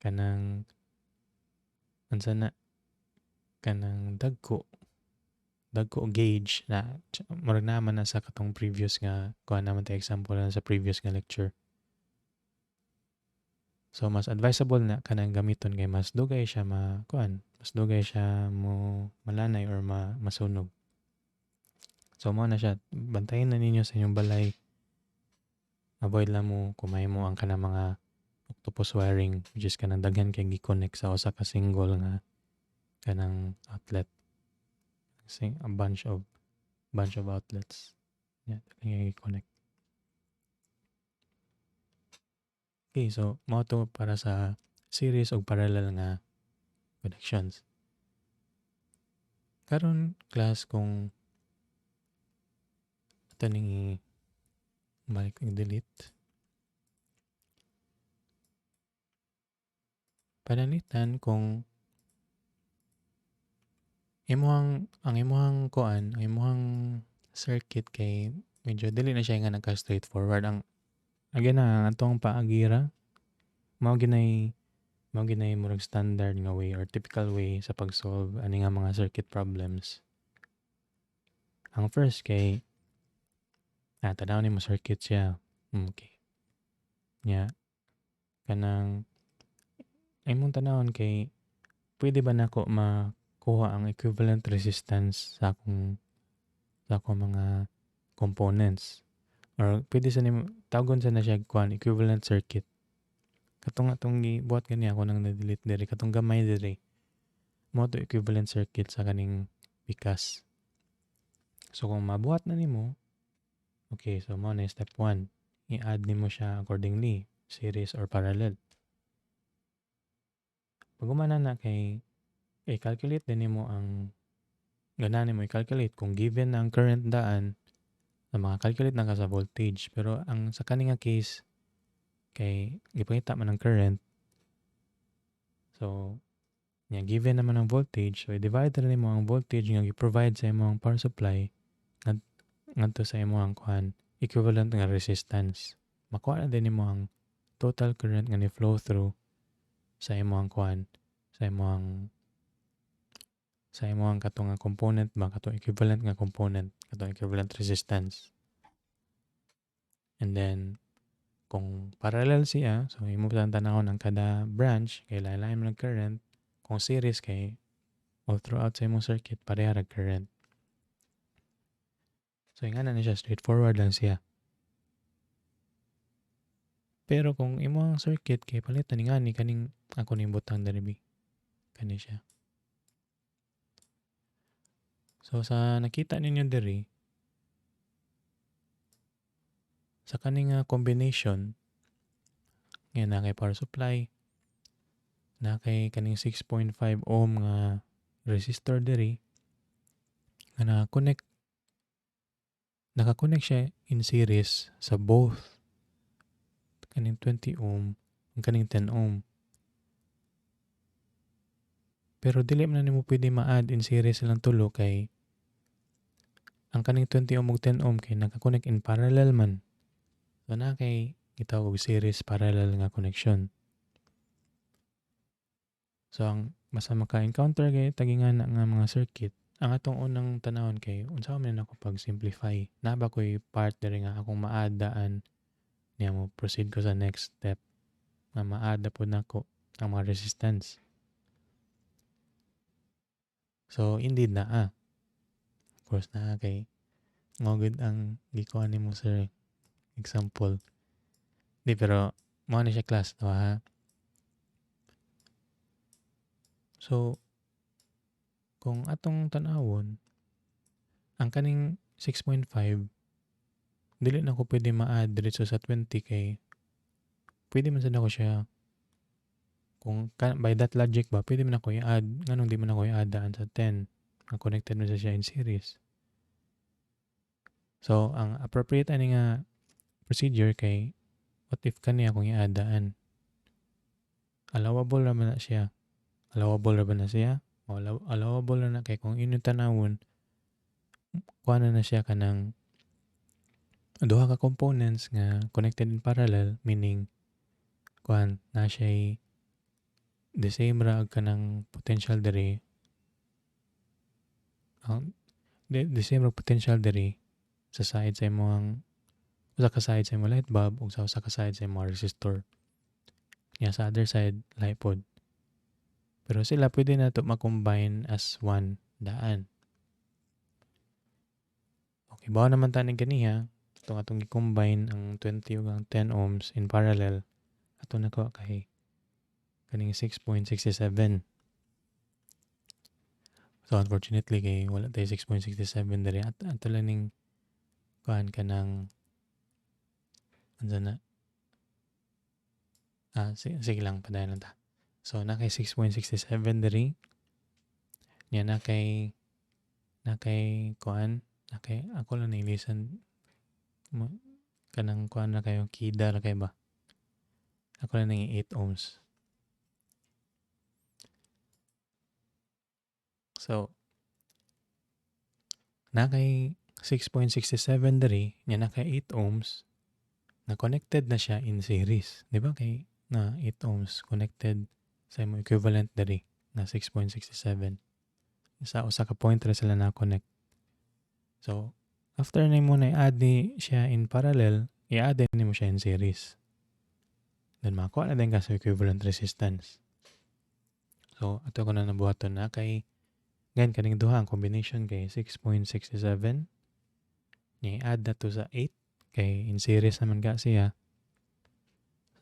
kanang unsa na kanang dagko dagko og gauge na murag naman na sa katong previous nga kuha naman tayo example na sa previous nga lecture. So mas advisable na kanang gamiton kay mas dugay siya mas dugay siya mo malanay or masunog. So mo na siya, bantayan na ninyo sa inyong balay. Avoid lang mo kumay mo ang kanang mga octopus wiring, which is kanang daghan kay gi-connect sa usa ka single nga kanang outlet. A bunch of outlets. Yeah, daghan gi-connect. Okay, so mo to para sa series og parallel nga connections. Karon class kung ito ning balik delete. Panalitan kung ang imuhang circuit kay medyo dili na siya nga nagka straightforward. Again ang atong paagira mao ginay murag standard nga way or typical way sa pag-solve ani nga mga circuit problems. Ang first kay tanaw ni mo circuit siya. Okay. Nya kanang imong tanawon kay pwede ba nako makuha ang equivalent resistance sa akong mga components, or pwede sa nimo tawgon sa na siya kuan equivalent circuit. Katong gibuhat gani ako nang na-delete diri katong gamay diri mo to equivalent circuit sa kaning pikas. So kung mabuhat na nimo, okay, so mo na step 1, i-add nimo siya accordingly, series or parallel. Pag umana na kay i-calculate din nimo ang ganahan nimo i-calculate kung given na ang current daan na maka-calculate na ka sa voltage. Pero ang sa kani nga case kay gipangita man ang current, so given naman ang voltage, so i-divide na nimo ang voltage nga gi-provide sa imong power supply ngadto sa imong kuan equivalent nga resistance. Makuha na din nimo ang total current nga ni-flow through sa imong kuan sa imong katong nga component ba, katong equivalent nga component, katong equivalent resistance. And then kung parallel siya, so imo tanawon ang kada branch kay lain-lain man ang current. Kung series kay all throughout sa imong circuit pareha ra current. So ingana na siya, straightforward lang siya. Pero kung imong circuit kay palitan ni kaning ako ning butang diri kani siya. So sa nakita ninyo diri sa kaning combination nga na kay power supply, na kay kaning 6.5 ohm nga resistor diri nga naka-connect siya in series sa both kaning 20 ohm ug kaning 10 ohm. Pero dili man nimo pwede ma-add in series silang tulo kay ang kaning 20 ohm ug 10 ohm kay naka-connect in parallel man. So na kay gitawag og series parallel nga connection. So ang basta maka-encounter kay tagingana nga mga circuit, ang atong unang tanawon kay unsa man ako pag-simplify. Na ba ko'y part diri nga akong ma-addaan niya mo proceed ko sa next step nga ma-add po nako ang mga resistance. So indeed na of course na kay ngogod ang gikuha nimo sir example. Di pero mo na siya class to ha. So kung atong tanawon ang kaning 6.5 dili na ko pwede ma-add diretso sa 20 kay pwede man sad ako siya kung by that logic ba pwede man ako i-add nganong di man ako i-addaan sa 10 nga connected man siya in series. So ang appropriate ani nga procedure kay what if kani akong i-addaan, allowable ra ba na siya o allowable na kay kung inyong tanawon kuha na siya kanang duha ka components nga connected in parallel, meaning kuan na siya the same ra kanang potential diri the same ra potential diri sa side sa imong usa ka side sa imong light bulb ug sa usa ka side sa imong resistor. Nya sa other side lahi pod. Pero sila pwede na to ma-combine as one daan. Okay, bawa naman tanig ganiha, itong atong i-combine ang 20 ug ang 10 ohms in parallel. Ato nakuha kay kaning 6.67. So unfortunately kay wala tayo 6.67 diri at ato lang ning kuan ka ng ansa na sige lang padayon lang ta. So na kay 6.67 diri nya na kay kuan na kay ako lang nilisan mo kanang kuan na kayo kida na kay ba ako lang ning 8 ohms. So na kay 6.67 diri nya na kay 8 ohms na connected na siya in series, di ba kay na 8 ohms connected sa imong equivalent diri na 6.67 sa usa ka point ra sila na connect. So after nimo na i-add ni siya in parallel, i-add din nimo siya in series. Then makuha na din ka sa equivalent resistance. So ato ko na nabuhaton na kay gan kaning duha ang combination kay 6.67 nya i-add na to sa 8 kay in series naman ka siya.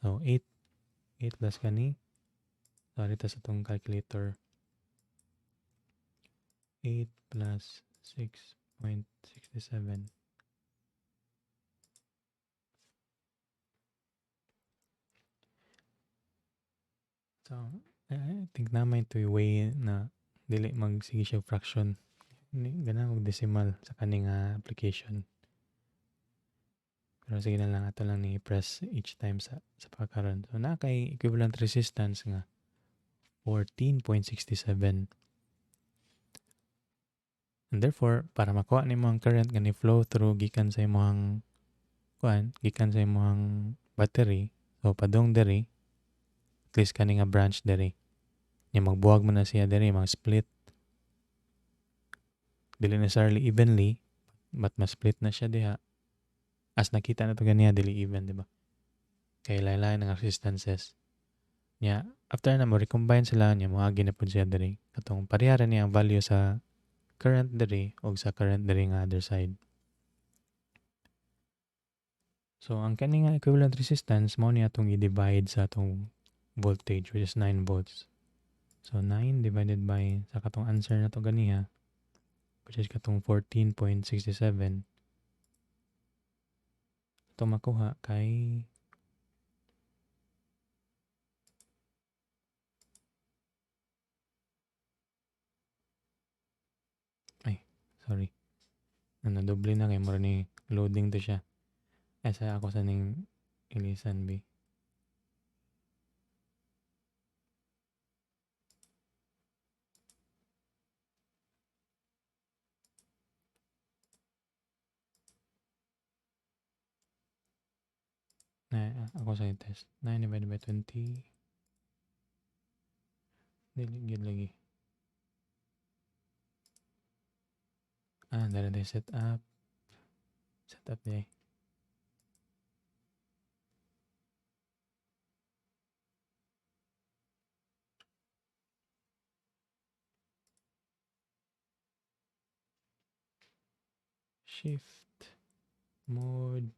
So 8 plus kani. So dito sa tong calculator 8 plus 6.67. So, I think naman ito yung way na dili magsige siya fraction. Ganang og decimal sa kaning application. Pero sige na lang ato lang ni press each time sa pagkaron. So na kay equivalent resistance nga 14.67. And therefore, para makuha nimo ang current nga ni flow through gikan sa imong gikan sa imong battery, so padung diri at least kani nga branch diri. Nya magbuwag man na siya diri, mag-split. Dili necessarily evenly, but ma-split na siya diha. As nakita na to ganiya, dili even, di ba? Kay lain-lain ang resistances. Nya, after na mo recombine sila, nya moagi na po siya diri. Katong parehara niya ang value sa current diri o sa current diri nga other side. So, ang kani nga equivalent resistance, mo niya itong i-divide sa itong voltage, which is 9 volts. So, 9 divided by, sa katong answer na to ganiha, which is katong 14.67. Ito makuha kay sorry. Doble na kay mura ni loading to siya. Sa ako sa ning ilisan B. Ako sa test. 9 divided by 20. Dili gid lagi. Dala day set up. Set up day. Shift mode.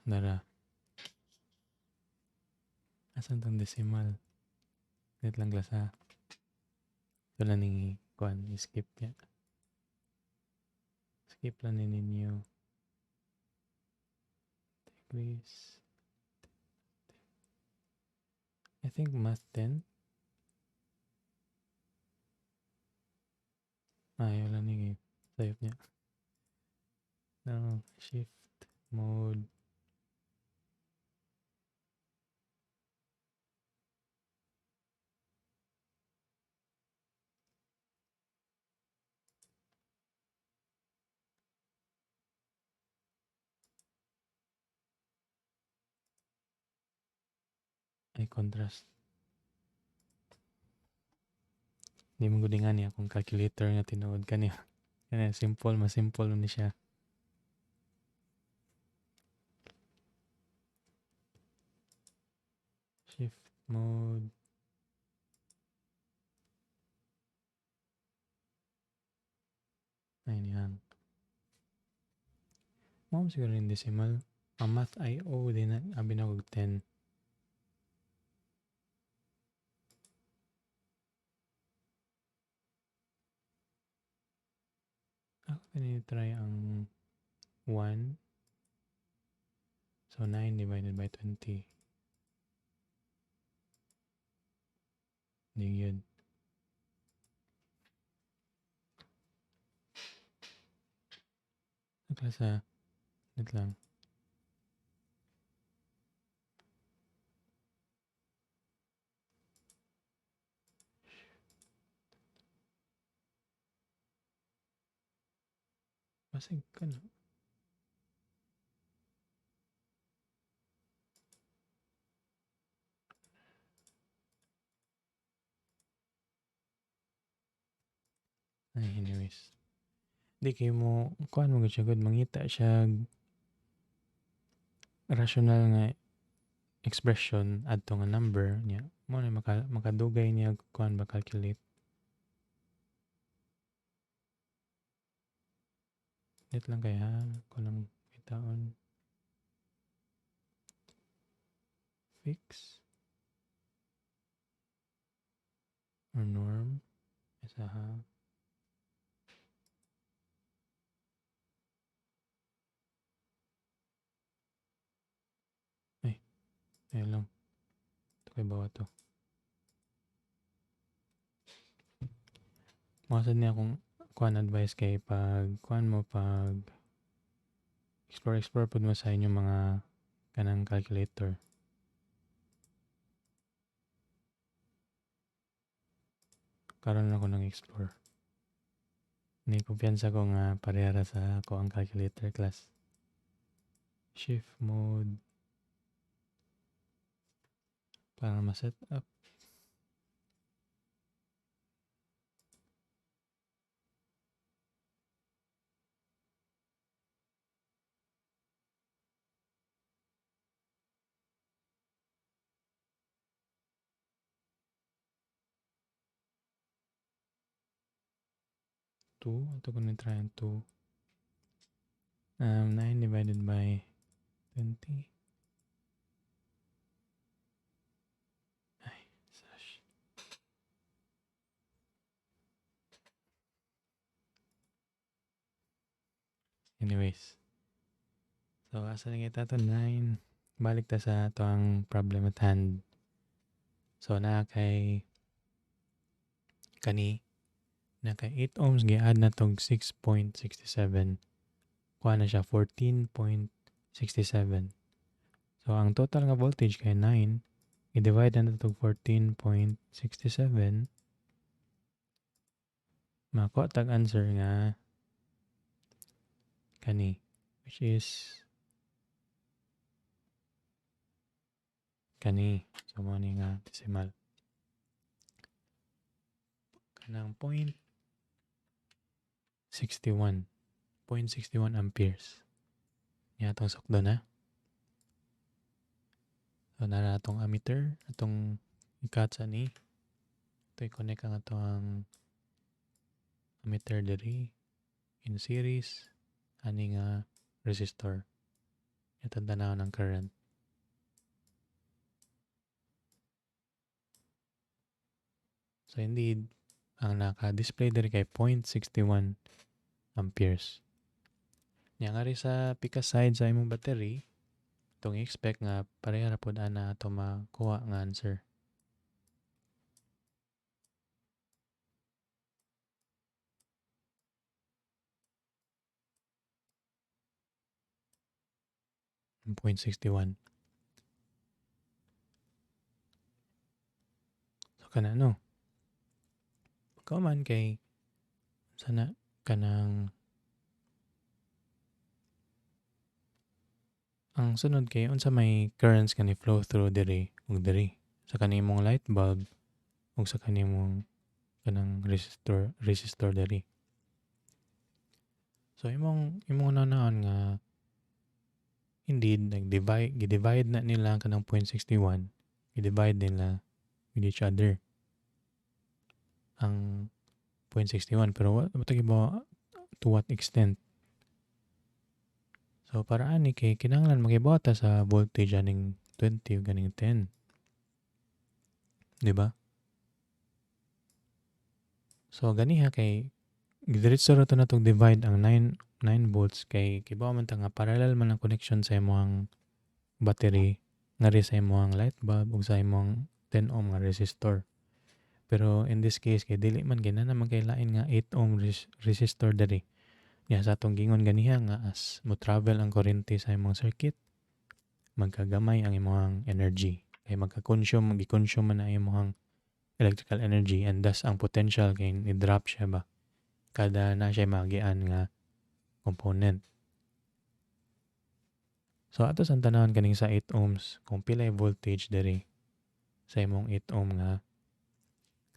Dara. Asan tong decimal? Wait lang glasa. Ito lang ni kuan skip ya. Skip lang ni ninyo. Degrees. I think math 10. Ayaw lang ni sayop niya. No, shift mode. ay contrast. Di mo gudi nga niya kung calculator nga tinuod ka niya. Kaya simple, mas simple ni siya. Shift mode. Ay niyan. Mo siguro yung decimal. Ang math IO din na abi na 10. Ako try ang 1. So 9 divided by 20. Hindi yun. Sa net lang. Basig ka na. Ay, anyways. Di kayo mo, kuhan mo siya good, mangita siya rational nga expression adto nga number niya. Mo na makadugay niya kuhan ba calculate. Net lang kaya ko lang itaon. Fix or norm. Isa ha. Ay, ayun lang. Ito kay bawa to. Makasad niya kung kuhan advice kay pag kuhan mo pag explore po mo sa inyong mga kanang calculator. Karon ako nang explore. Ni kumpiyansa ko nga parehara sa ako ang calculator class. Shift mode para ma-set up. Ito ko na-try ang 2. 9 divided by 20. Ay, sash. Anyways. So, asa na kita to 9. Balik ta sa ito ang problem at hand. So, na kay kani na kay 8 ohms gi-add na tong 6.67. Kuha na siya 14.67. So, ang total nga voltage kay 9, i-divide na itong 14.67. Makuha tag answer nga kani, which is kani. So, mo ni nga decimal. Kanang 0.61. 0.61 amperes. Yan itong sukdo na. So, nara itong ammeter. Itong ikat sa ni. Ito i-connect ang itong ammeter diri in series. Ani nga resistor. Ito tanaw ng current. So, indeed, ang naka-display diri kay 0.61 amperes. Nya nga rin sa pika side sa imong battery, itong expect nga parehara po na ito makuha nga answer. Ang 0.61. So, kana no? Pagkauman kay sana kanang ang sunod kay unsa may currents kani flow through diri ug diri. sa kanimong light bulb ug sa kanimong kanang resistor diri. So imong nanaan nga indeed gidivide na nila kanang 0.61, gidivide nila with each other ang 0.61 pero matagi ba to what extent. So para ani kay kinahanglan makibota sa voltage aning 20 ug ganing 10. Di ba? So ganiha kay diretso ra to natong divide ang 9 volts kay kibaw man ta nga parallel man ang connection sa imong battery ngari sa imong light bulb ug sa imong 10 ohm nga resistor. Pero in this case kay dili man gina naman kay lain nga 8 ohm resistor diri. Nya sa atong gingon ganiha nga as mo travel ang kuryente sa imong circuit, magkagamay ang imong energy. Kay gi-consume man ang imong electrical energy and thus ang potential kay ni-drop siya ba kada na siya magian nga component. So ato ang tanawon kaning sa 8 ohms kung pila voltage diri sa imong 8 ohm nga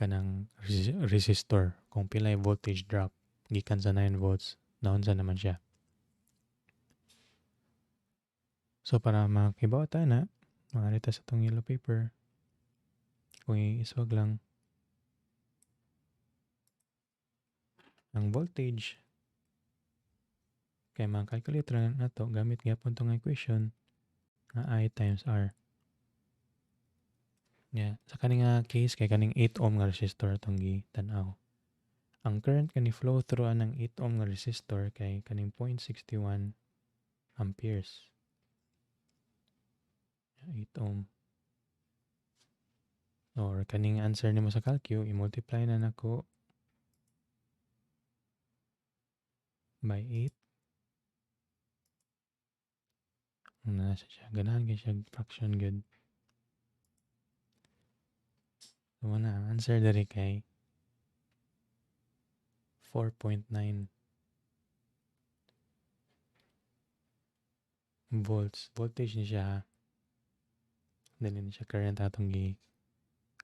kanang resistor, kung pila voltage drop gikan sa 9 volts naunsa naman siya. So para makibawta na mangalita sa tong yellow paper kung iswag lang ang voltage kay calculate ra nato gamit gyapon tong equation nga I times R. Yeah, sa kaning case kay kaning 8 ohm nga resistor atong gi-tan-aw. Ang current kani flow through anang 8 ohm nga resistor kay kaning 0.61 amperes. 8 ohm. Or kaning answer nimo sa calcu, i-multiply na nako by 8. Nasa siya. Ganahan kay siya fraction good. So, ang answer dari kay 4.9 volts. Voltage ni siya. Dali ni siya current atong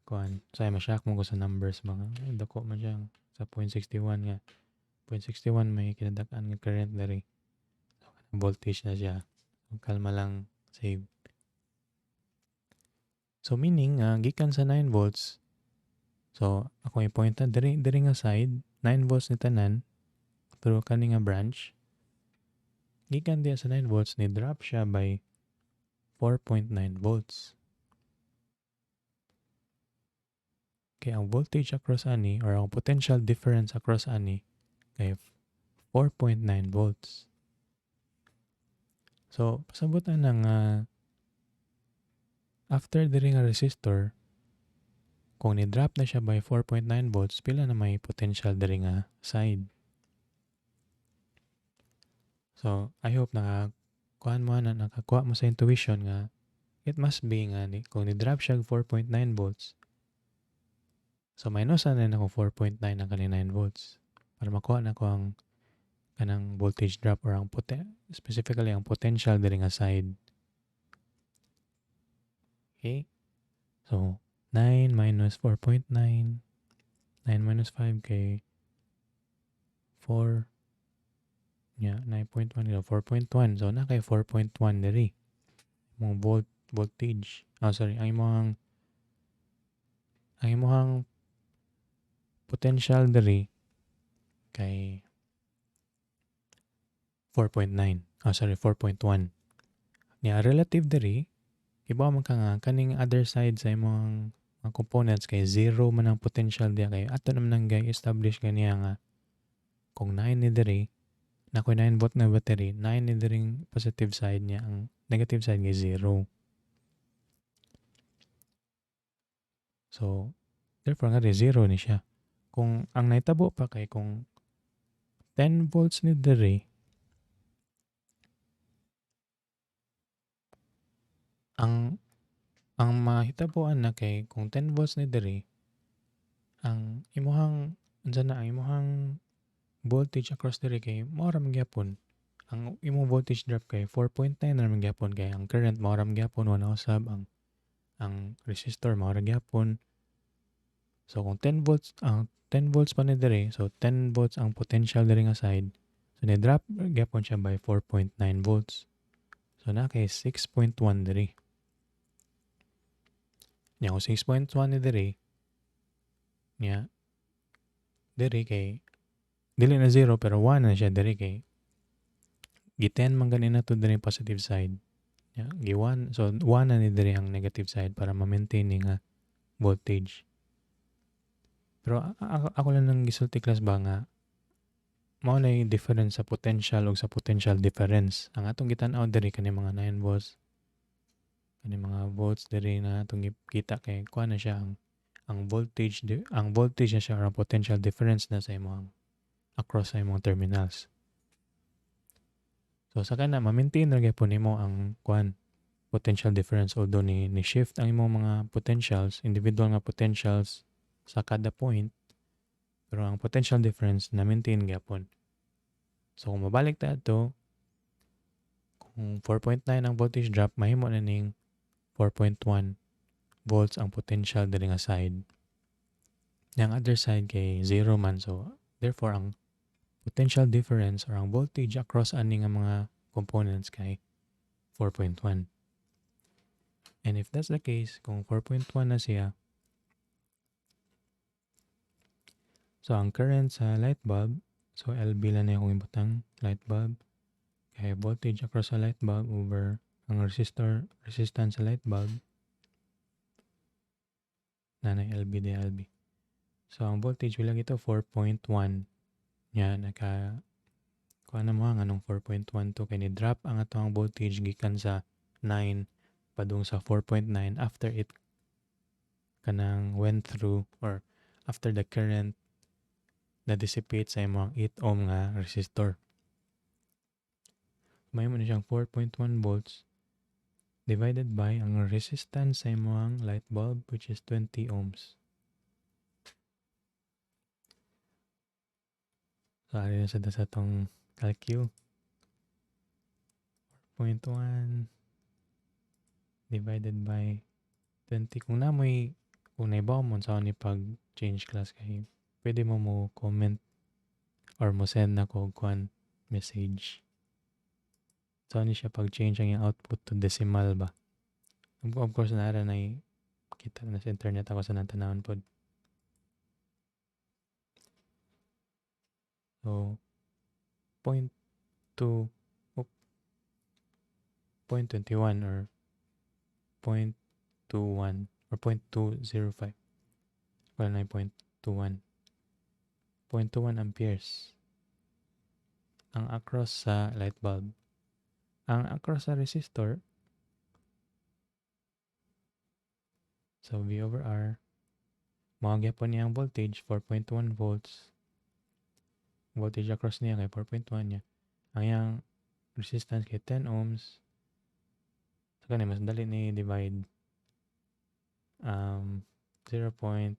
kuan. So, ay masyak mo ko sa numbers mga. Dako man siya sa 0.61 nga. 0.61 may kinadak-an nga current dari. So, voltage na siya. So, kalma lang, save. So, meaning, gikan sa 9 volts, so, ako i-point na, diri nga side, 9 volts ni tanan, through kani nga branch, gikan diya sa 9 volts, ni drop siya by 4.9 volts. Kaya ang voltage across ani, or ang potential difference across ani, kay 4.9 volts. So, pasabutan ng after diri nga resistor, kung ni-drop na siya by 4.9 volts, pila na may potential diri nga side. So, I hope nakakuha mo sa intuition nga it must be nga kung ni-drop siya 4.9 volts, so minusan na ako 4.9 ang kanina 9 volts para makuha na ko ang kanang voltage drop or ang specifically ang potential diri nga side. Okay? So, 9 minus 4.9, 9 minus 5 kay 4, yeah, 9.1, 4.1. So, na kay 4.1 diri. Mong voltage. Sorry, ang imong potential diri kay 4.9. Sorry, 4.1. Nya relative diri, iba man ka nga kaning other side sa imong mga components kay zero man ang potential diya kay ato naman nang establish kaniya nga kung 9 ni diri na kung 9 volt na battery, 9 ni diring positive side niya, ang negative side kay 0. So, therefore nga 0 ni siya. Kung ang naitabo pa kay kung 10 volts ni diri, ang mahitabuan na kay kung 10 volts ni diri, ang imuhang voltage across diri kay mao ra man gyapon. Ang imong voltage drop kay 4.9 ra man gyapon kay ang current mao ra man gyapon wala usab ang ang resistor mao ra gyapon. So kung 10 volts ang 10 volts pa ni diri, so 10 volts ang potential diri nga side. So ni drop gyapon siya by 4.9 volts. So na kay 6.1 diri. Nya kung 6.1 ni diri, nya diri kay dili na zero pero 1 na siya diri kay gi-10 man gani na to diri positive side. Nya gi-1 so 1 na ni diri ang negative side para ma-maintain ni nga voltage. Pero ako lang nang gisulti class ba nga mao na yung difference sa potential o sa potential difference. Ang atong gitan-aw diri kani mga 9 volts, kani mga volts diri na atong kita kay kuha na siya ang voltage ang voltage na siya or ang potential difference na sa imong across sa imong terminals. So sa kana ma-maintain ra gyapon nimo ang kuan potential difference although ni shift ang imong mga potentials, individual nga potentials sa kada point, pero ang potential difference na maintain gyapon. So kung mabalik ta ato, kung 4.9 ang voltage drop, mahimo na ning 4.1 volts ang potential diri nga side. Yang other side kay 0 man, so therefore ang potential difference or ang voltage across ani nga mga components kay 4.1. And if that's the case, kung 4.1 na siya, so ang current sa light bulb, so LB lang na yung ibutang light bulb, kay voltage across sa light bulb over ang resistance sa light bulb, na LB di LB. So ang voltage bilang ito 4.1. Yan, kuha na mo nga nung 4.12 kay ni drop ang atong voltage gikan sa 9 padung sa 4.9 after it kanang went through or after the current na dissipate sa imong 8 ohm nga resistor. May mo na siyang 4.1 volts divided by ang resistance sa imong light bulb which is 20 ohms. So, ari na sa itong calcul. 4.1 divided by 20. Kung naibaw mo sa ni pag-change class kay pwede mo comment or mo send na ko kuan message. So, ni siya pag-change ang yung output to decimal ba? Of course, naara na kita na sa internet ako sa natanawon pod. So, 0.2 0.21 or 0.21 or 0.205. Wala na yung 0.21. 0.21 amperes ang across sa light bulb. Ang across sa resistor, so V over R, mawagya po niya ang voltage, 4.1 volts. Voltage across niya kay 4.1 niya. Ang yung resistance kay 10 ohms. So kanina, mas dali ni divide 0.41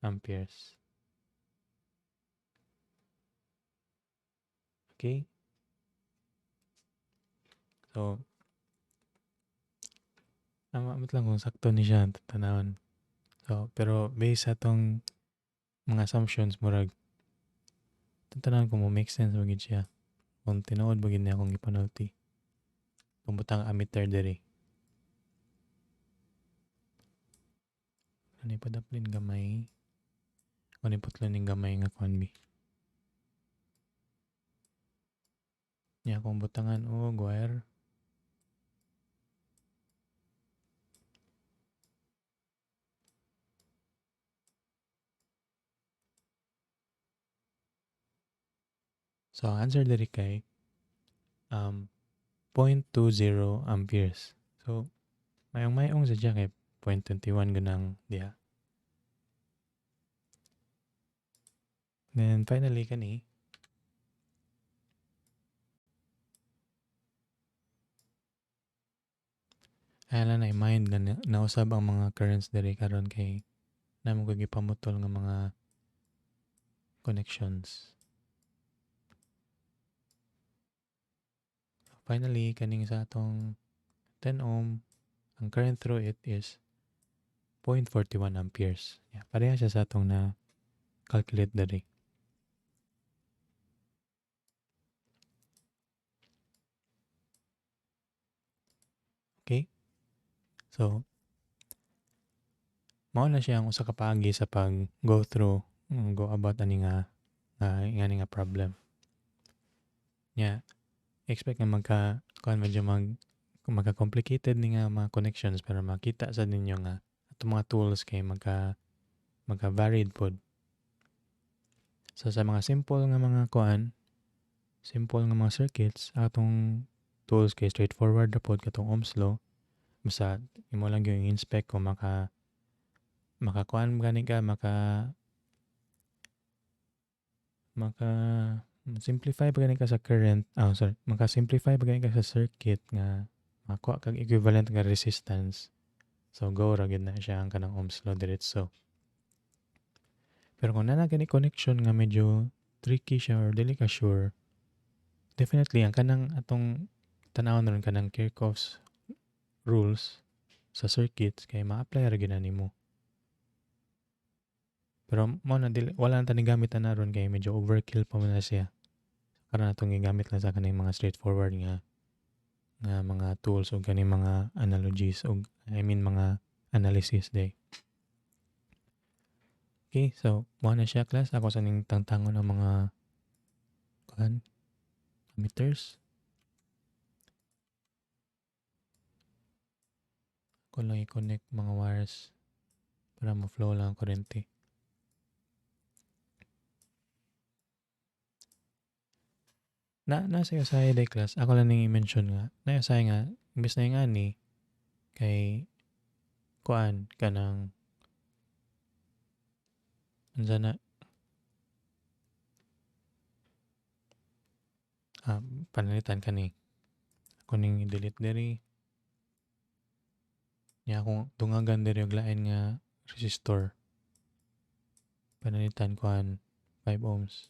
amperes. Okay? So, amamit lang kung sakto ni siya tanawon. So, pero based sa tong mga assumptions, murag, tanawon kung mo make sense magid siya. Kung tinuod bagid niya akong ipanulti. Kung butang ammeter diri. Ano padaplin gamay? Ano putlonin gamay nga konbi? Niya kung butangan o wire. So, ang answer diri kay 0.20 amperes. So, mayong sa dyan kay 0.21 ganang diha. Then, finally, kani, ayan na mind na nausab ang mga currents diri karon kay namo kay gipamutol nga mga connections. Finally, kaning sa atong 10 ohm, ang current through it is 0.41 amperes. Yeah, pareha siya sa atong na calculate diri. Okay? So, mao na siya ang usa ka paagi sa pag go through, go about ani nga problem. Yeah, expect nga medyo magka-complicated ni nga mga connections pero makita sa ninyo nga atong mga tools kay magka-varied pod. So sa mga simple nga mga simple nga mga circuits, atong tools kay straightforward ra pod katong Ohm's law. Basta imo lang yung inspect kung maka gani ka, maka simplify pa gani ka sa current, maka-simplify pa gani ka sa circuit nga makuha kag equivalent nga resistance. So go ra gid na siya ang kanang Ohm's law diretso. Pero kung nana gani connection nga medyo tricky siya or dili ka sure, definitely ang kanang atong tan-awon ron kanang Kirchhoff's rules sa circuits kay ma-apply ra gyud na nimo. Pero mo na dili wala na tani gamit na ron kay medyo overkill pa man na siya. Karon atong gigamit lang sa kaning mga straightforward nga mga tools o kaning mga analogies o mga analysis day. Okay, so mo na siya class. Ako sa ning tangtangon ng mga meters. Ko lang i-connect mga wires para mo-flow lang ang kurente. Nasa usahay day class, ako lang nang i-mention nga, usahay nga, imbes na yung ani, kay kuan kanang ansa na panalitan kani ako ning delete diri nya akong dungagan diri og lain nga resistor panalitan kuan 5 ohms.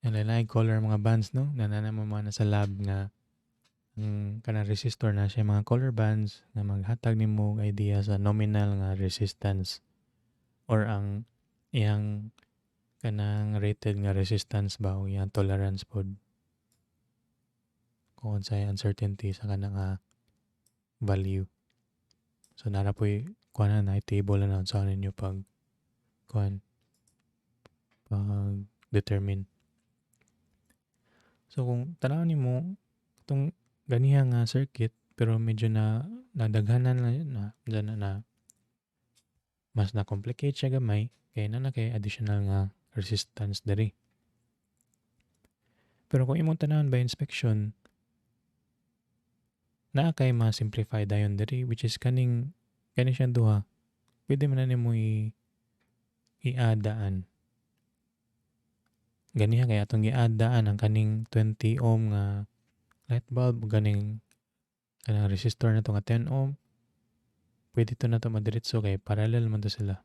Lain-lain color mga bands no nanana mo man sa lab nga kanang resistor na siya mga color bands na maghatag nimo og idea sa nominal nga resistance or ang iyang kanang rated nga resistance ba o iyang tolerance pod kung unsay uncertainty sa kanang value. So nara po'y kuan na table na sa ninyo pag determine. So kung tanawon nimo itong ganiha nga circuit pero medyo nadaghanan na mas na complicate siya gamay kay na kay additional nga resistance diri. Pero kung imong tanawon by inspection naa kay ma-simplify dayon diri which is kani siyang duha pwede man na nimo i-addaan. Ganiha kay atong i-addaan ang kaning 20 ohm nga light bulb ganing kanang resistor na to nga 10 ohm. Pwede to na to madiretso kay parallel man to sila.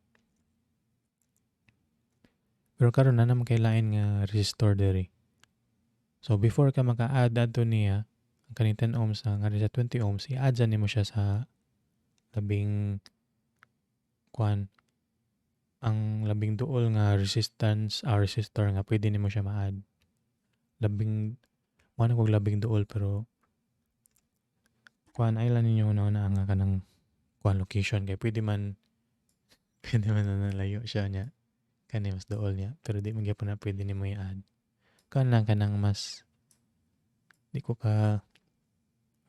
Pero karon na naman kay lain nga resistor diri. So before ka maka-add adto niya ang kaning 10 ohms nga sa 20 ohms, i-add nimo siya sa labing ang labing duol nga resistance resistor nga pwede nimo siya ma-add. Wala kog labing duol pero ay lang ninyo na nga kanang location kay pwede man na nalayo siya niya kani mas duol niya pero di man gyapon na pwede nimo i-add. Lang kanang mas di ko ka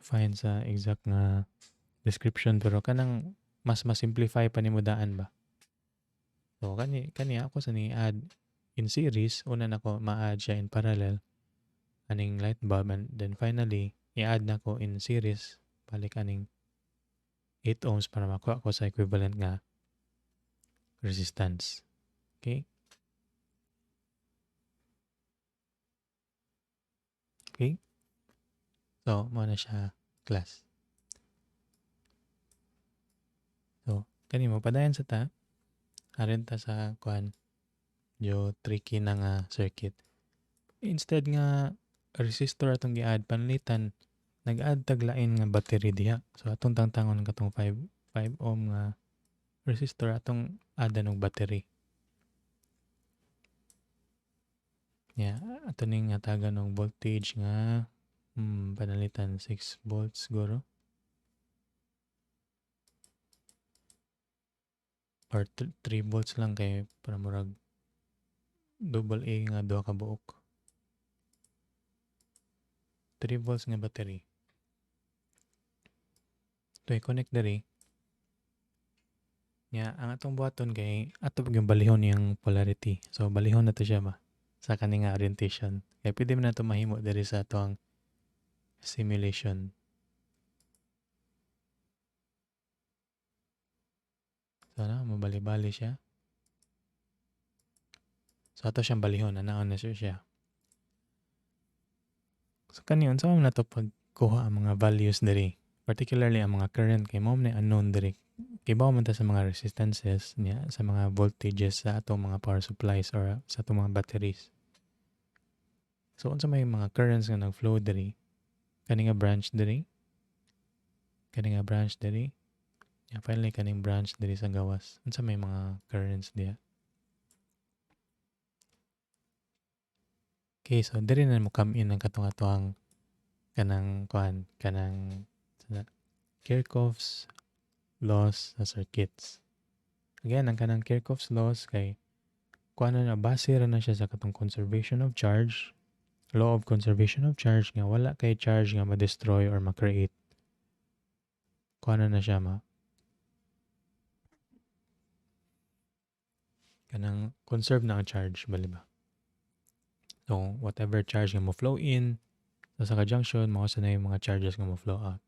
find sa exact nga description pero kanang mas simplify pa nimo daan ba. So kani ako sa ni add in series una nako ma-add siya in parallel aning light bulb and then finally i-add nako in series balik aning 8 ohms para makuha ko sa equivalent nga resistance. Okay? Okay? So, mo na siya class. So, kani mo padayon sa ta arin ta sa medyo tricky na nga circuit. Instead nga resistor atong gi-add panlitan, nag-add tag lain nga battery diha. So atong tangtangon katong 5 ohm nga resistor atong addan og battery. Yeah, ato ning nga tagan og voltage nga panalitan 6 volts siguro or 3 volts lang kay para murag double A nga duha ka buok. 3 volts nga battery. Ito i-connect diri. Nya ang atong buhaton kay ato yung balihon yung polarity. So balihon na to siya ba sa kaning nga orientation. Kaya pwede man nato mahimo diri sa atong simulation. So na mabali-bali siya. So ato siyang balihon, anaon na siya. So kaniyon sa na to pagkuha ang mga values diri. Particularly ang mga current kay mao na unknown diri. Kay bawo man ta sa mga resistances niya, sa mga voltages sa atong mga power supplies or sa atong mga batteries. So unsa may mga currents nga nag-flow diri, kani nga branch diri, kani nga branch diri, finally kaning branch diri sa gawas. Unsa may mga currents diya. Okay, so diri na mo come in ang katong atoang kanang Kirchhoff's laws sa circuits. Again, ang kanang Kirchhoff's laws kay kuan na base ra na siya sa katong conservation of charge, law of conservation of charge nga wala kay charge nga ma-destroy or ma-create. Kuan na siya kanang conserve na ang charge bali ba. So whatever charge nga mo flow in sa junction mao sa na yung mga charges nga mo flow out.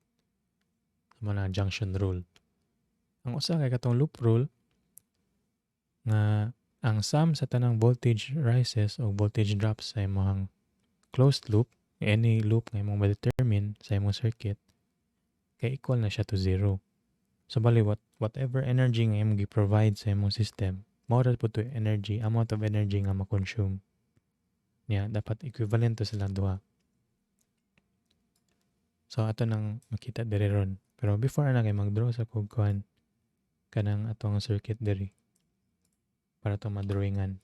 Sa mga junction rule. Ang usa kay katong loop rule nga ang sum sa tanang voltage rises o voltage drops sa imong closed loop, any loop nga imong ma-determine sa imong circuit, kay equal na siya to zero. So bali whatever energy nga imong gi-provide sa imong system, mao ra po to energy, amount of energy nga ma-consume. Niya dapat equivalent to silang duha. So ato nang makita diri ron. Pero before na kay mag-draw sa kog kuan kanang atong circuit diri para to madrawingan.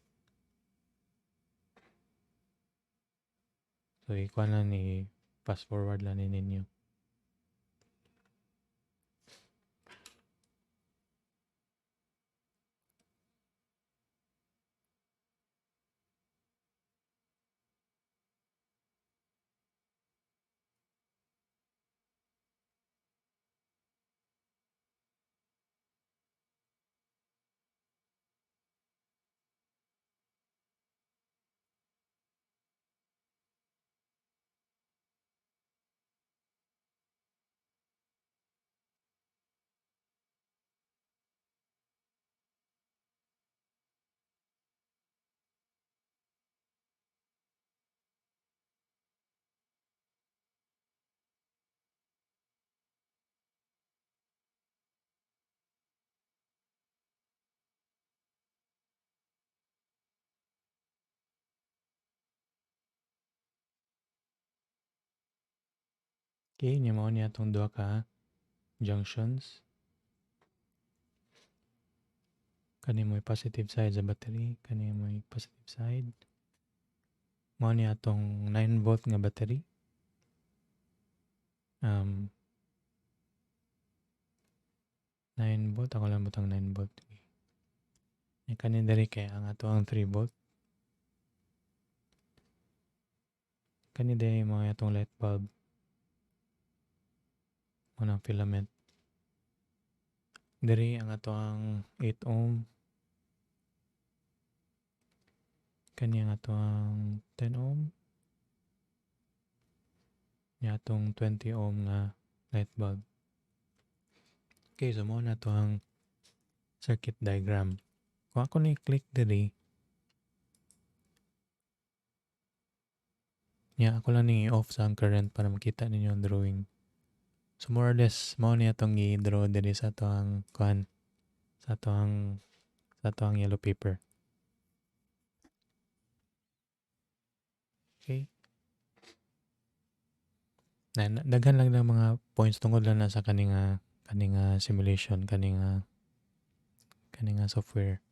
So ikuan lang ni fast forward lang ni ninyo. Okay, niya mao ni atong duha ka junctions. Kani mo positive side sa battery, kani mo positive side. Mao ni atong 9 volt nga battery. 9 volt, ako lang butang 9 volt. Kani diri kay ang ato ang 3 volt. Kani diri mo atong light bulb. Unang filament. Diri ang ato ang 8 ohm. Kani ang ato ang 10 ohm. Nya atong 20 ohm nga light bulb. Okay, so mo na to ang circuit diagram. Kung ako ni-click diri, nya ako lang ni off sa ang current para makita ninyo ang drawing. So more or less, mao ni atong i-draw diri sa ato ang kuan, sa ato ang yellow paper. kay daghan lang ng mga points tungod lang na sa kaning simulation, kaning software.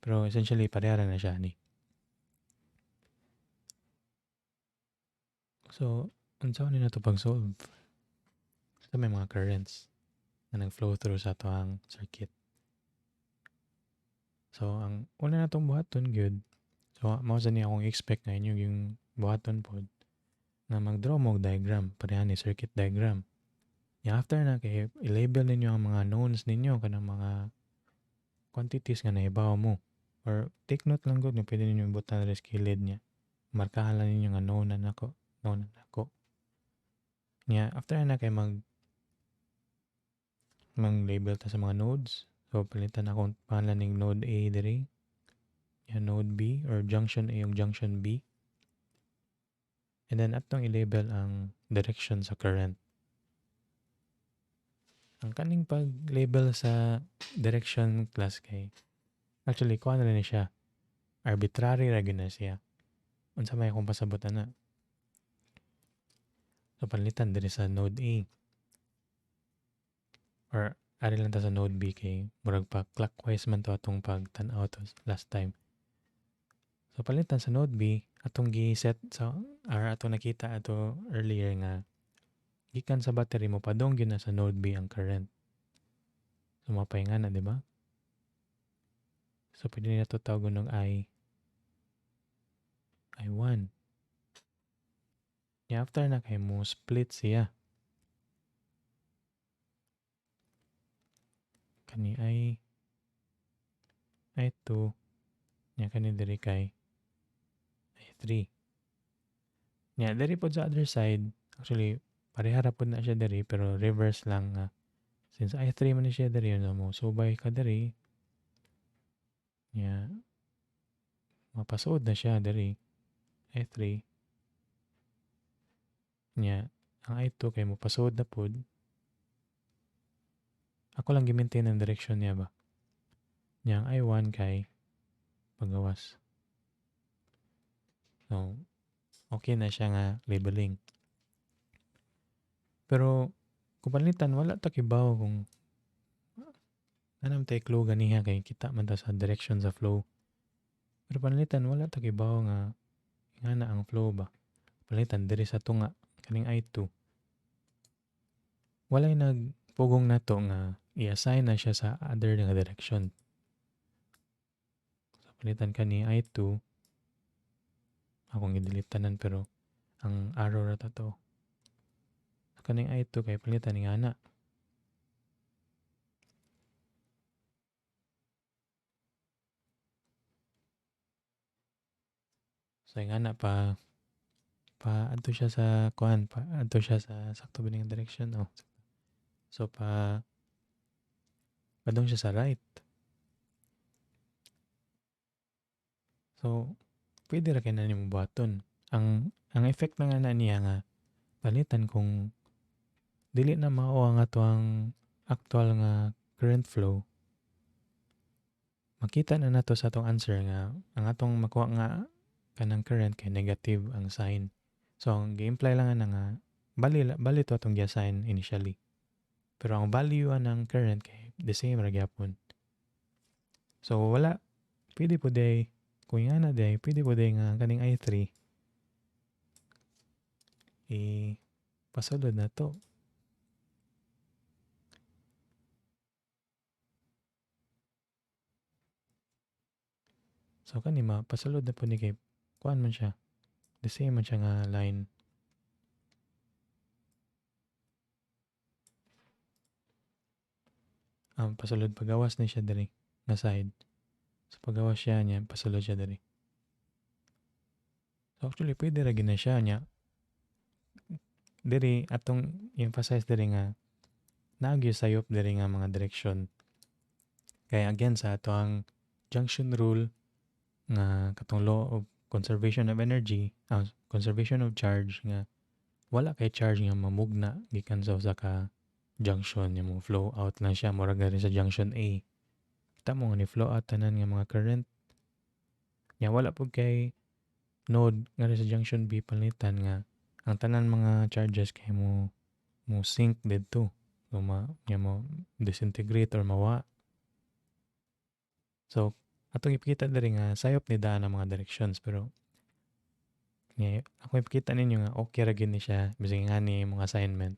Pero essentially pareha na siya ni. So, unsa ni nato pag-solve? Sa may mga currents na nag-flow through sa ato circuit. So, ang una natong buhaton gyud. So, mao sa ni akong expect nga inyo yung buhaton pod na mag-draw mo og diagram, pareha ni circuit diagram. Ya after na kay i-label ninyo ang mga knowns ninyo kanang mga quantities nga nahibaw mo. Or take note lang gud nga pwede ninyo ibutan sa kilid niya. Markahan lang ninyo nga known na nako, known na nako. Nya after na kay mag-label ta sa mga nodes. So palitan akong pangalan ning node A diri. Ya node B or junction A ug junction B. And then atong i-label ang direction sa current. Ang kaning pag-label sa direction class kay actually kuha na rin siya. Arbitrary ra gyud na siya. Unsa may akong pasabot ana. So palitan diri sa node A. Or ari lang ta sa node B kay murag pa clockwise man to atong pagtan-aw to last time. So palitan sa node B atong gi-set sa or atong nakita ato earlier nga gikan sa battery mo padong gyud na sa node B ang current. So mapahinga na, di ba? So pwede na to tawagon ng I1. After na kay mo split siya. Kani I2 nya kani diri kay I3. Nya diri pod sa other side, actually pareha ra pod na siya diri pero reverse lang nga. Since I3 man ni siya diri no mo subay ka diri. Nya mapasuod na siya diri I3. Nya ang I2 kay mo pasuod na pod. Ako lang gi-maintain ang direction niya ba. Nya ang I1 kay pagawas. So, okay na siya nga labeling. Pero, kung palitan, wala ta kibaw kung anam tayo clue ganiha kay kita man ta sa direction sa flow. Pero palitan, wala ta kibaw nga na ang flow ba. Palitan, diri sa tunga, kaning I2. Walay nagpugong na to nga i-assign na siya sa other nga direction. So, palitan ka ni I2. Akong i-delete tanan pero ang arrow na to. So, kaning I2 kay palitan ni ana. So, yung ana pa adto siya sa adto siya sa sakto bining direction. Oh. So, padong siya sa right. So, pwede ra kay na nimo buhaton. Ang effect na nga na niya nga palitan kung dili na mao ang atoang actual nga current flow. Makita na nato sa atong answer nga ang atong makuha nga kanang current kay negative ang sign. So, ang gi-imply lang nga bali to atong gi-assign initially. Pero ang value ng current kay the same ra gyapon. So, wala pwede po day kung nga na day, pwede po day nga kaning I3 pasulod na to. So, kanima, pasulod na po ni kay kuan man siya. The same man siya nga line. Pasulod pagawas ni siya diri nga side. So, pagawas siya niya, pasulod siya diri. So, actually, pwede ra na siya niya. Diri, atong emphasize diri nga naagyo sayop diri nga mga direction. Kaya again, sa ato ang junction rule nga katong law of conservation of energy, conservation of charge nga wala kay charge nga mamugna gikan sa usa ka junction nga mo flow out lang siya murag rin sa junction A. Kita mo nga ni flow out tanan nga mga current. Nya wala pud kay node nga sa junction B palitan nga ang tanan mga charges kay mo sync didto. So nya mo disintegrate or mawa. So atong ipakita diri nga sayop ni daan ang mga directions pero nga ako ipakita ninyo nga okay ra gyud ni siya bisag nga ni mga assignment.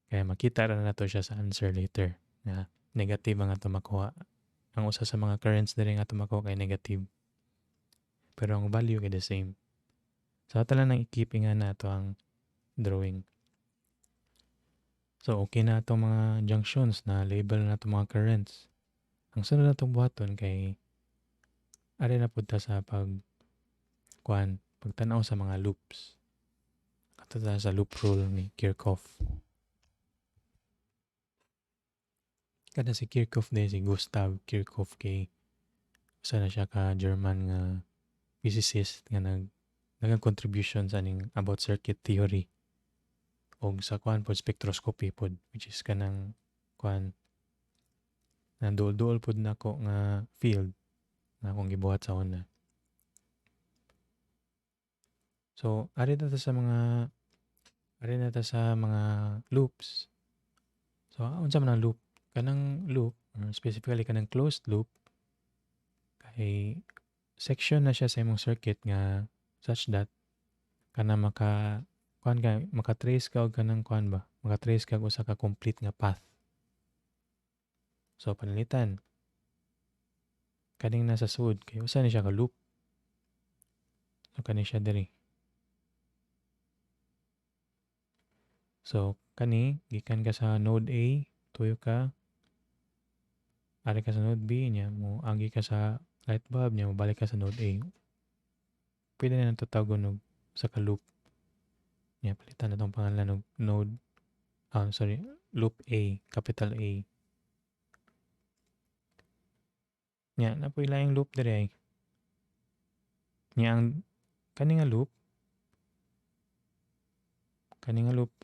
Kaya makita ra nato siya sa answer later nga negative ang ato makuha. Ang usa sa mga currents diri nga ato makuha kay negative. Pero ang value kay the same. So ato lang nang i-keep nga nato ang drawing. So okay na atong mga junctions na label na atong mga currents. Ang sunod natong buhaton kay ari na pud ta sa pagtanaw sa mga loops. Ato ta sa loop rule ni Kirchhoff. Kada si Kirchhoff din si Gustav Kirchhoff kay usa na siya ka German nga physicist nga nagang contribution sa ning about circuit theory og sa pod spectroscopy pod which is kanang nanduol-duol pod nako nga field na akong gibuhat sa una. So ari na ta sa mga loops. So unsa man ang loop? Kanang loop or specifically kanang closed loop kay section na siya sa imong circuit nga such that kana maka-trace ka og kanang maka-trace ka og usa ka complete nga path. So panalitan kaning nasa sud kay usa ni siya ka loop. So kani siya diri. So kani gikan ka sa node A, tuyo ka ari ka sa node B nya mo agi ka sa light bulb nya mo balik ka sa node A. Pwede na nato tawgon og sa ka loop. Nya palitan na tong pangalan og loop A, capital A. Nya napoy laing loop diri ay. Nya ang kani nga loop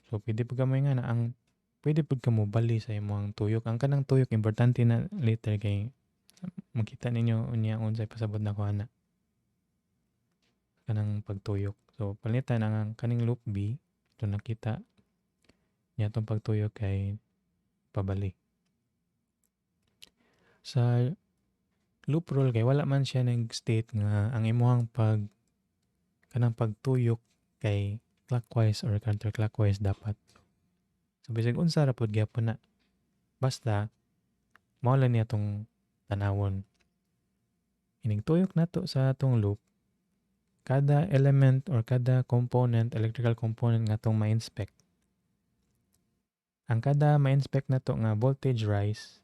so pwede pud ka mo nga na ang pwede pud ka mo bali sa imong tuyok. Ang kanang tuyok importante na later kay makita ninyo unya unsay pasabot na ko ana kanang pagtuyok. So palitan ang kaning loop B ito nakita niya itong pagtuyok kay pabalik. Sa loop rule kay wala man siya nag state nga ang imuhang kanang pagtuyok kay clockwise or counterclockwise dapat. So bisag unsa ra pud gyapon na basta mao lang niya tong tanawon. Ining tuyok nato sa atong loop kada element or kada component, electrical component nga itong ma-inspect. Ang kada ma-inspect nato nga voltage rise,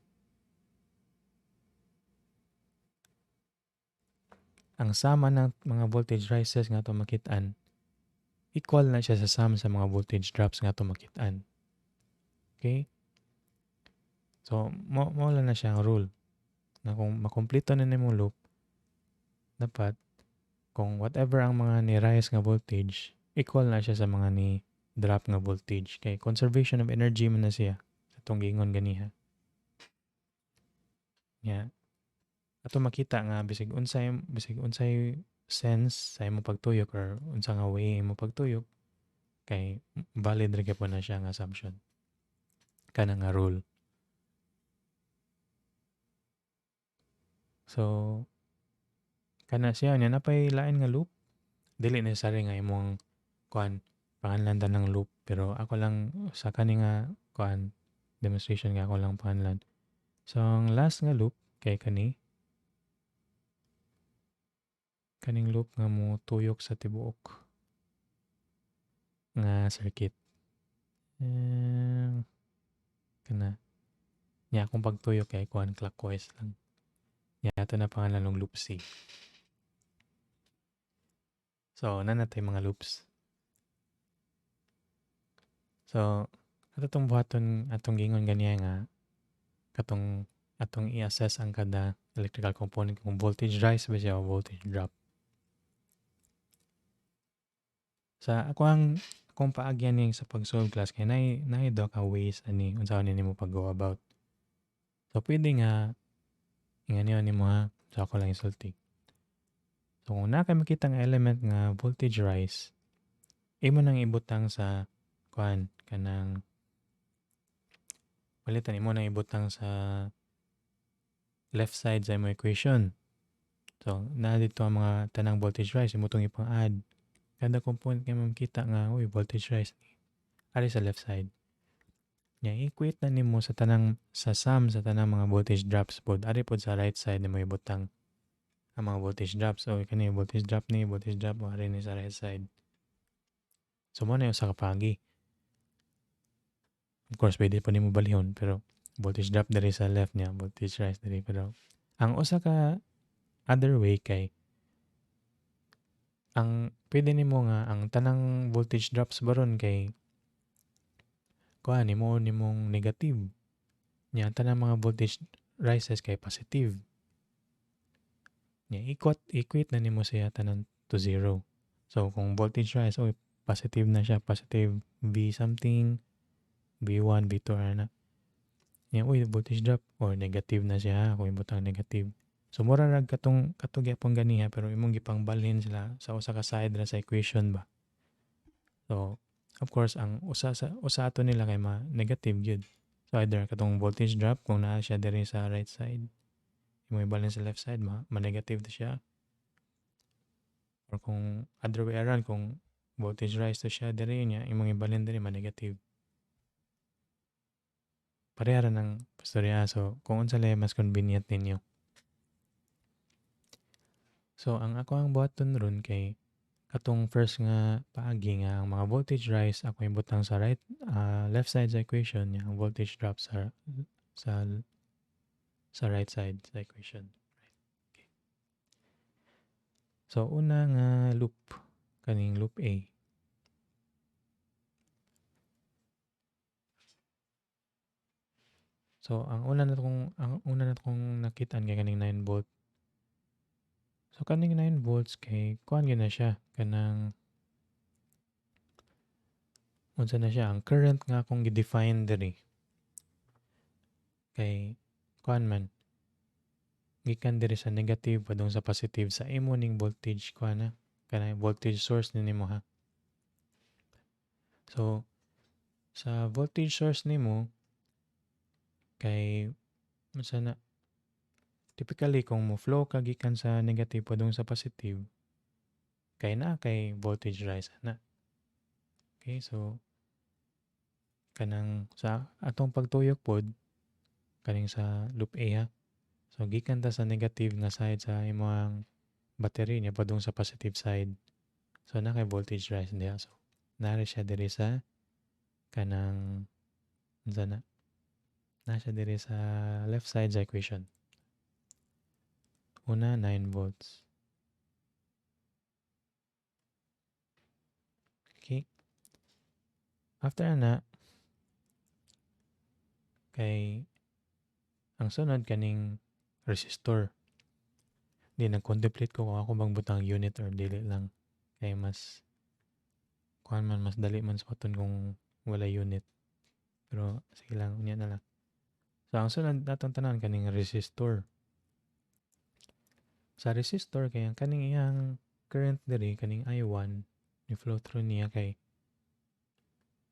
ang sama ng mga voltage rises nga itong makitaan, equal na siya sa sum sa mga voltage drops nga itong makitaan. Okay? So, mo lang na siya ang rule. Na kung makompleto na nimo loop, dapat kung whatever ang mga ni-rise nga voltage, equal na siya sa mga ni-drop nga voltage. Kay conservation of energy man na siya sa itong gingon ganiha. Yeah. Ato makita nga bisig unsay sense sa imong pagtuyok or unsa nga way imong pagtuyok kay valid ra gyapon na siya nga assumption. Kana nga rule. So kana siya nya napay lain nga loop. Dili necessary nga imong panganlan ng loop pero ako lang sa kani nga demonstration nga ako lang panganlan. So ang last nga loop kay kaning loop nga mo tuyok sa tibuok nga circuit. Kana nya akong pagtuyok kay clockwise lang. Nya ato na pangalan ng loop C. So natay mga loops. So ato tong buhaton atong gingon ganiya nga atong i-assess ang kada electrical component kung voltage rise ba siya o voltage drop. Sa akong paagyan ning sa pag-solve class kay nay daw ka ways ani unsa ni nimo pag-go about. So pwede nga inganiyon nimo ha. So ako lang isulti. So kung naa kay makita nga element nga voltage rise, imo nang ibutang sa kuan kanang palitan imo nang ibutang sa left side sa imong equation. So naa dito ang mga tanang voltage rise imo tong ipang-add. Kada component kay makita nga uy voltage rise ari sa left side. Nya equate na nimo sa tanang sa sum sa tanang mga voltage drops pod ari pod sa right side nimo ibutang ang mga voltage drops. So kani voltage drop ni voltage drop mo ari ni sa right side. So mo na yung sa kapagi. Of course, pwede po nimo balihon pero voltage drop diri sa left niya, voltage rise diri pero ang usa ka other way kay ang pwede nimo nga ang tanang voltage drops baron kay kuan nimong negative. Nya ang tanang mga voltage rises kay positive. Nya equate na nimo siya tanan to zero. So kung voltage rise oy positive na siya, positive V something, V1, V2 na. Nya uy voltage drop or negative na siya kung ibutang negative. So mura rag katong gyapon ganiha pero imong gipangbalhin sila sa usa ka side ra sa equation ba. So of course ang usa ato nila kay negative gyud. So either katong voltage drop kung naa siya diri sa right side, imong ibalhin sa left side negative to siya. Or kung other way around kung voltage rise to siya diri niya imong ibalhin diri negative. Pareha ra ng pastorya. So kung unsa lay mas convenient ninyo. So ang ako ang buhaton ron kay katong first nga paagi nga ang mga voltage rise ako ibutang sa left side sa equation niya ang voltage drop sa sa right side sa equation. Right. Okay. So una nga loop kaning loop A. So ang una na kong nakitaan kay kaning 9 volt. So kaning 9 volts kay kuan gyud na siya kanang unsa na siya ang current nga akong gi-define diri kay kuan man gikan diri sa negative padung sa positive sa imo ning voltage kuan na kanang voltage source nimo ha. So sa voltage source nimo kay unsa na typically kung mo flow ka gikan sa negative padung sa positive kay naa kay voltage rise na. Okay, so kanang sa atong pagtuyok pod kaning sa loop A ha. So gikan ta sa negative nga side sa imong battery niya padung sa positive side. So na kay voltage rise diha. So nari siya diri sa kanang unsa na siya diri sa left side sa equation. Una 9 volts. Okay. After na kay ang sunod kaning resistor. Di nag-contemplate ko kung ako bang butang unit or dili lang. Kay mas dali man sa kung wala unit. Pero sige lang, unya na lang. So ang sunod natong tanan kaning resistor. Sa resistor kay ang kaning iyang current diri kaning I1 ni flow through niya kay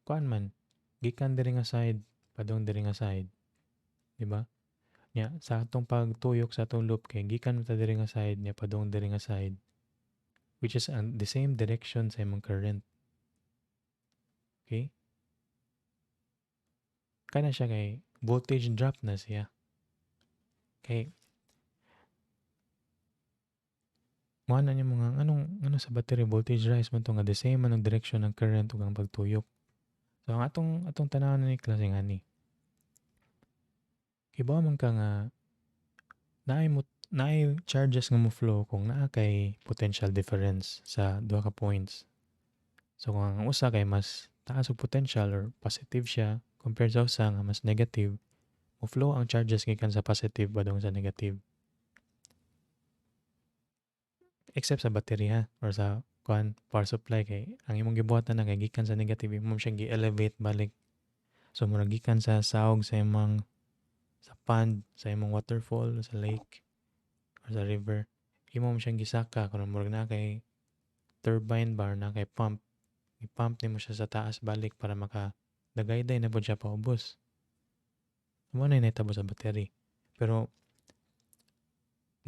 kuan man gikan diri nga side padung diri nga side. Di ba? Nya sa atong pagtuyok sa atong loop kay gikan ta diri nga side nya padung diri nga side which is the same direction sa imong current. Okay? Kana siya kay voltage drop na siya. Kay mo na niya mga ano sa battery voltage rise man to nga the same man ang direction ng current ug ang pagtuyok. So ang atong tanawon ni klase nga ni. Kibaw man ka nga naay charges nga mo flow kung naa kay potential difference sa duha ka points. So kung ang usa kay mas taas og potential or positive siya compared sa usa nga mas negative, mo flow ang charges gikan sa positive padung sa negative. Except sa battery ha or sa power supply kay ang imong gibuhatan na kay gikan sa negative imong siyang gi-elevate balik. So murag gikan sa sawog sa imong sa pond, sa imong waterfall, sa lake or sa river, imo mo siyang gisaka kung murag na kay turbine bar na kay pump, i-pump nimo siya sa taas balik para maka dagayday na po siya paubos. Mo na nahitabo sa battery. Pero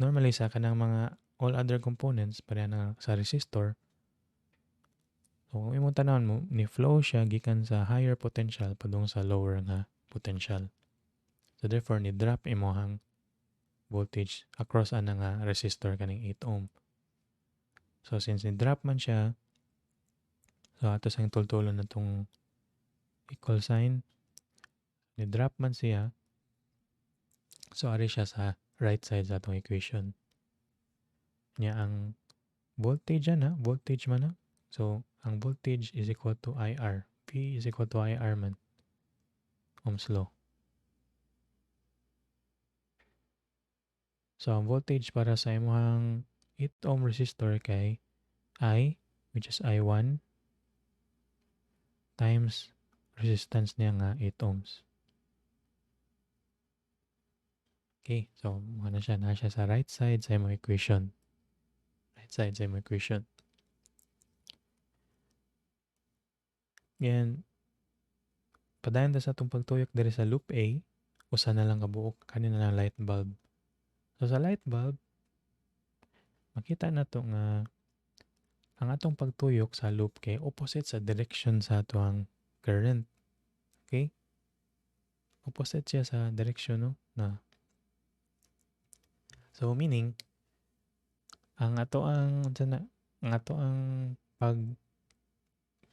normally sa kanang mga all other components pareha na sa resistor, so kung imong tanawon mo ni flow siya gikan sa higher potential padung sa lower nga potential. So therefore ni drop imong voltage across ana nga resistor kaning 8 ohm. So since ni drop man siya, so ato sang tultulon na tong equal sign, ni drop man siya, so ari siya sa right side sa atong equation. Nya ang voltage na, voltage man na. So ang voltage is equal to IR. P is equal to IR man. Ohm's law. So ang voltage para sa imong 8 ohm resistor kay I, which is I1 times resistance niya nga 8 ohms. Okay, so na siya sa right side sa imong equation. Right side sa imong equation. Yan, padayon ta sa itong pagtuyok diri sa loop A, usa na lang kabuok, kanina lang light bulb. So sa light bulb, makita na to nga ang atong pagtuyok sa loop kay opposite sa direction sa atong current. Okay? Opposite siya sa direction no na. So meaning ang ato ang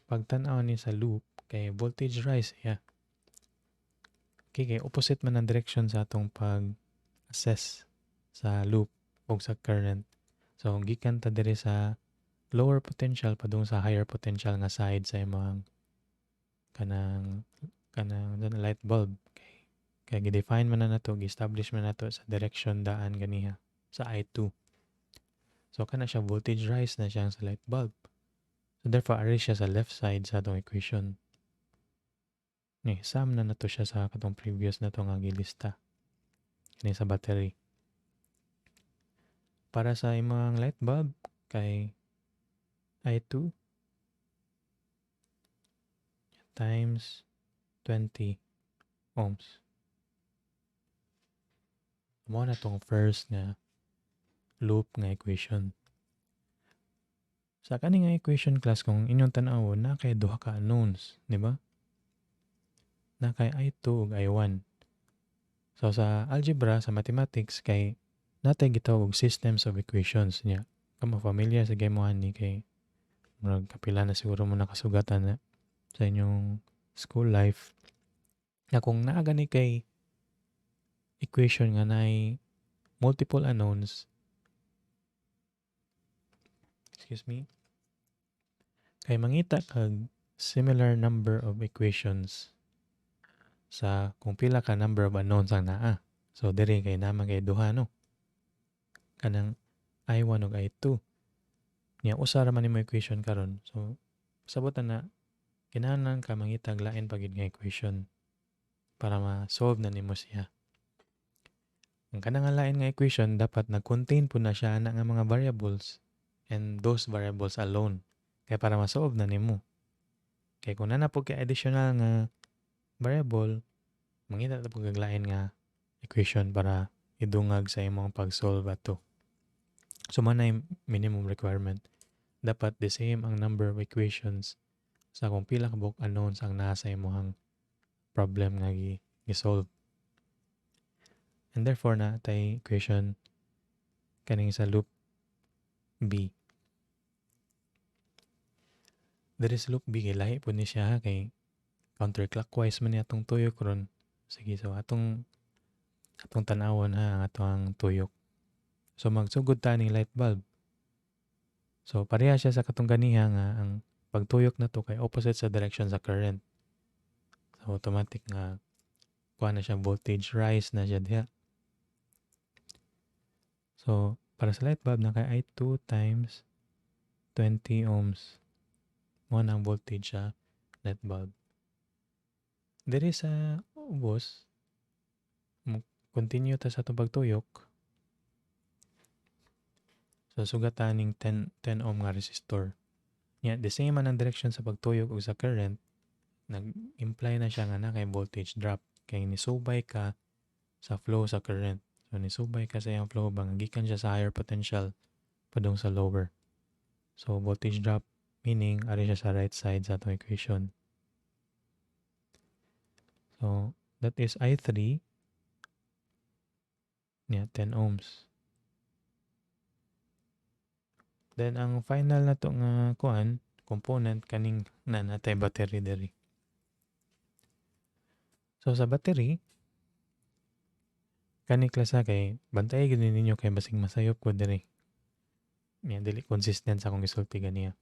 pagtan-aw ni sa loop kay voltage rise yeah. Okay, kay opposite man ang direction sa atong pag-assess sa loop o sa current. So gikan ta diri sa lower potential padung sa higher potential nga side sa imong kanang light bulb. Kaya gi-define man na nato, gi-establish man nato sa direction daan ganiha sa I2. So kana siya voltage rise na siya sa light bulb. So therefore ari siya sa left side sa atong equation. Ni sum na nato siya sa katong previous na to nga gilista. Kini sa battery. Para sa imong light bulb kay I2 times 20 ohms. Mo na tong first nga loop nga equation. Sa kani nga equation class kung inyong tan-awon na kay duha ka unknowns, di ba? Na kay I2 ug I1. So sa algebra sa mathematics kay natay gitawag og systems of equations niya. Kamo familiar sa game ni kay murag kapila na siguro mo nakasugatan na sa inyong school life. Na kung naa gani kay equation nga nay multiple unknowns, excuse me, kay mangita kag similar number of equations sa kung pila ka number of unknowns ang naa. So diri kay naman kay duha no. Kanang I1 ug I2. Nya usa ra man nimo equation karon. So sabutan na kinahanglan ka mangitag lain pa gid nga equation para ma-solve na nimo siya. Ang kanang lain nga equation dapat nag-contain po na siya ana nga mga variables and those variables alone. Kaya para ma-solve na nimo. Kaya kung na po kay additional nga variable, mangita ta po kag lain nga equation para idungag sa imong pag-solve ato. So man ay minimum requirement. Dapat the same ang number of equations sa kung pila ka buok unknowns ang nasa imong problem nga gi-solve. And therefore na tay equation kaning sa loop B. There is loop B kay lahi po ni siya kay counterclockwise man ni atong tuyok ron. Sige, so atong tanawon ang atong tuyok. So magsugod ta ning light bulb. So pareha siya sa katong ganiha nga ang pagtuyok na to kay opposite sa direction sa current. So automatic nga kuha na siya voltage rise na siya diha. So para sa light bulb na kay I2 times 20 ohms. Mo ang voltage sa light bulb. Diri sa ubos, continue ta sa itong pagtuyok. So sugataning 10 ohm nga resistor. Nya the same man ang direction sa pagtuyok ug sa current, nag-imply na siya nga na kay voltage drop kay nisubay ka sa flow sa current. So nisubay ka sa iyang flow bang gikan siya sa higher potential padung sa lower. So voltage drop meaning ari siya sa right side sa atong equation. So that is I3 niya 10 ohms. Then ang final na to nga component kaning natay battery diri. So sa battery kani klase kay bantay gid ninyo kay basig masayop ko diri. Nya dili consistent sa akong gisulti ganiya.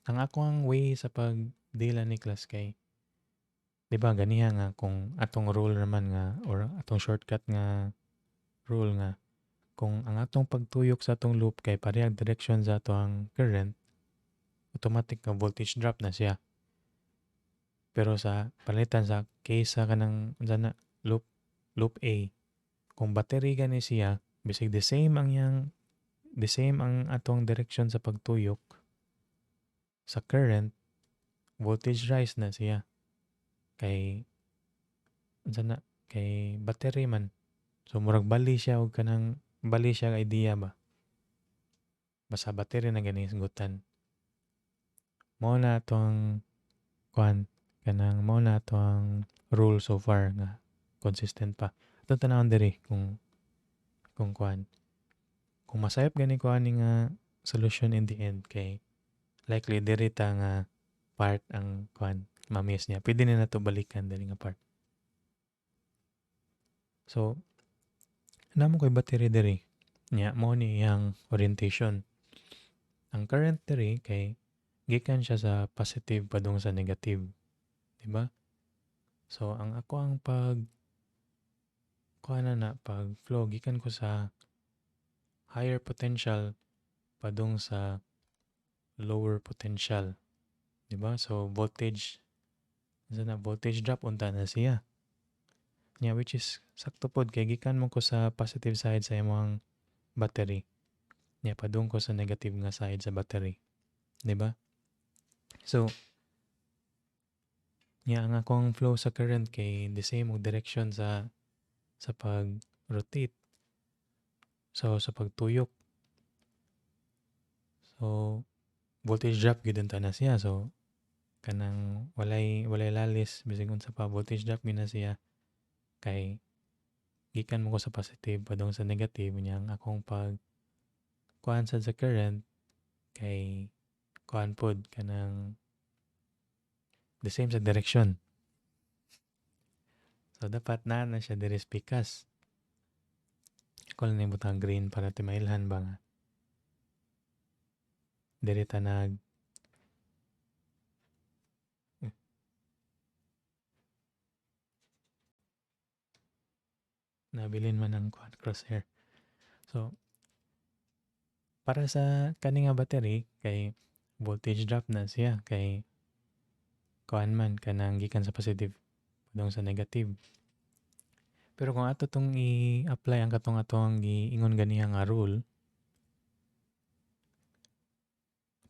Ang akong way sa pagdila ni class kay di ba ganiha nga kung atong rule naman nga or atong shortcut nga rule nga kung ang atong pagtuyok sa atong loop kay parehag direction sa atong current, automatic nga voltage drop na siya. Pero sa palitan sa case sa kanang na loop A, kung battery gani siya, bisig the same ang atong direction sa pagtuyok sa current, voltage rise na siya. Kay kay battery man. So murag bali siya og kanang bali siya ka idea ba. Basta battery na gani isgutan. Mao na atong mao na atong rule so far nga consistent pa. Atong tanawon diri kung kung masayop gani ni nga solution in the end kay likely diri ta nga part ang ma-miss niya. Pwede na nato balikan diri nga part. So namo koy battery diri. Nya mo ni iyang orientation. Ang current diri kay gikan siya sa positive padung sa negative. Di ba? So ang ako ang pag flow gikan ko sa higher potential padung sa lower potential. Di ba? So voltage drop unta na siya. Nya which is sakto pod kay gikan mo ko sa positive side sa imong battery. Nya padung ko sa negative nga side sa battery. Di ba? So nya ang akong flow sa current kay the same og direction sa pag-rotate. So sa pagtuyok. So voltage drop gyud unta na siya. So kanang walay lalis bisig unsa pa voltage drop gyud na siya kay gikan mo ko sa positive padung sa negative nya ang akong sad sa current kay pod kanang the same sa direction. So dapat na siya diri pikas. Ako lang butang green para timailhan ba nga diri ta nabilin man ang crosshair. So para sa kani nga battery kay voltage drop na siya kay man kanang gikan sa positive padung sa negative. Pero kung ato tong i-apply ang katong atong giingon ganiya nga rule,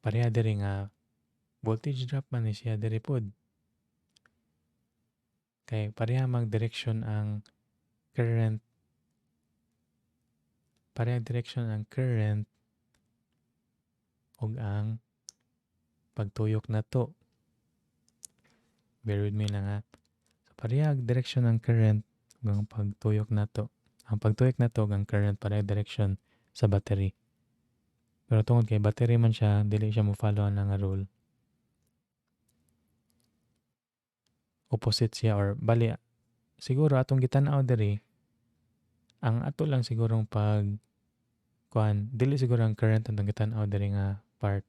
pareha diri nga voltage drop man ni siya diri pod. Kay pareha mag-direction ang current ug ang pagtuyok nato. Bear with me lang ha. So pareha direction ang current ug ang pagtuyok nato. Ang pagtuyok nato ug ang current pareha direction sa battery. Pero tungod kay battery man siya, dili siya mo follow ang nga rule. Opposite siya or bali siguro atong gitan-aw diri ang ato lang sigurong dili siguro ang current ang gitan-aw diri nga part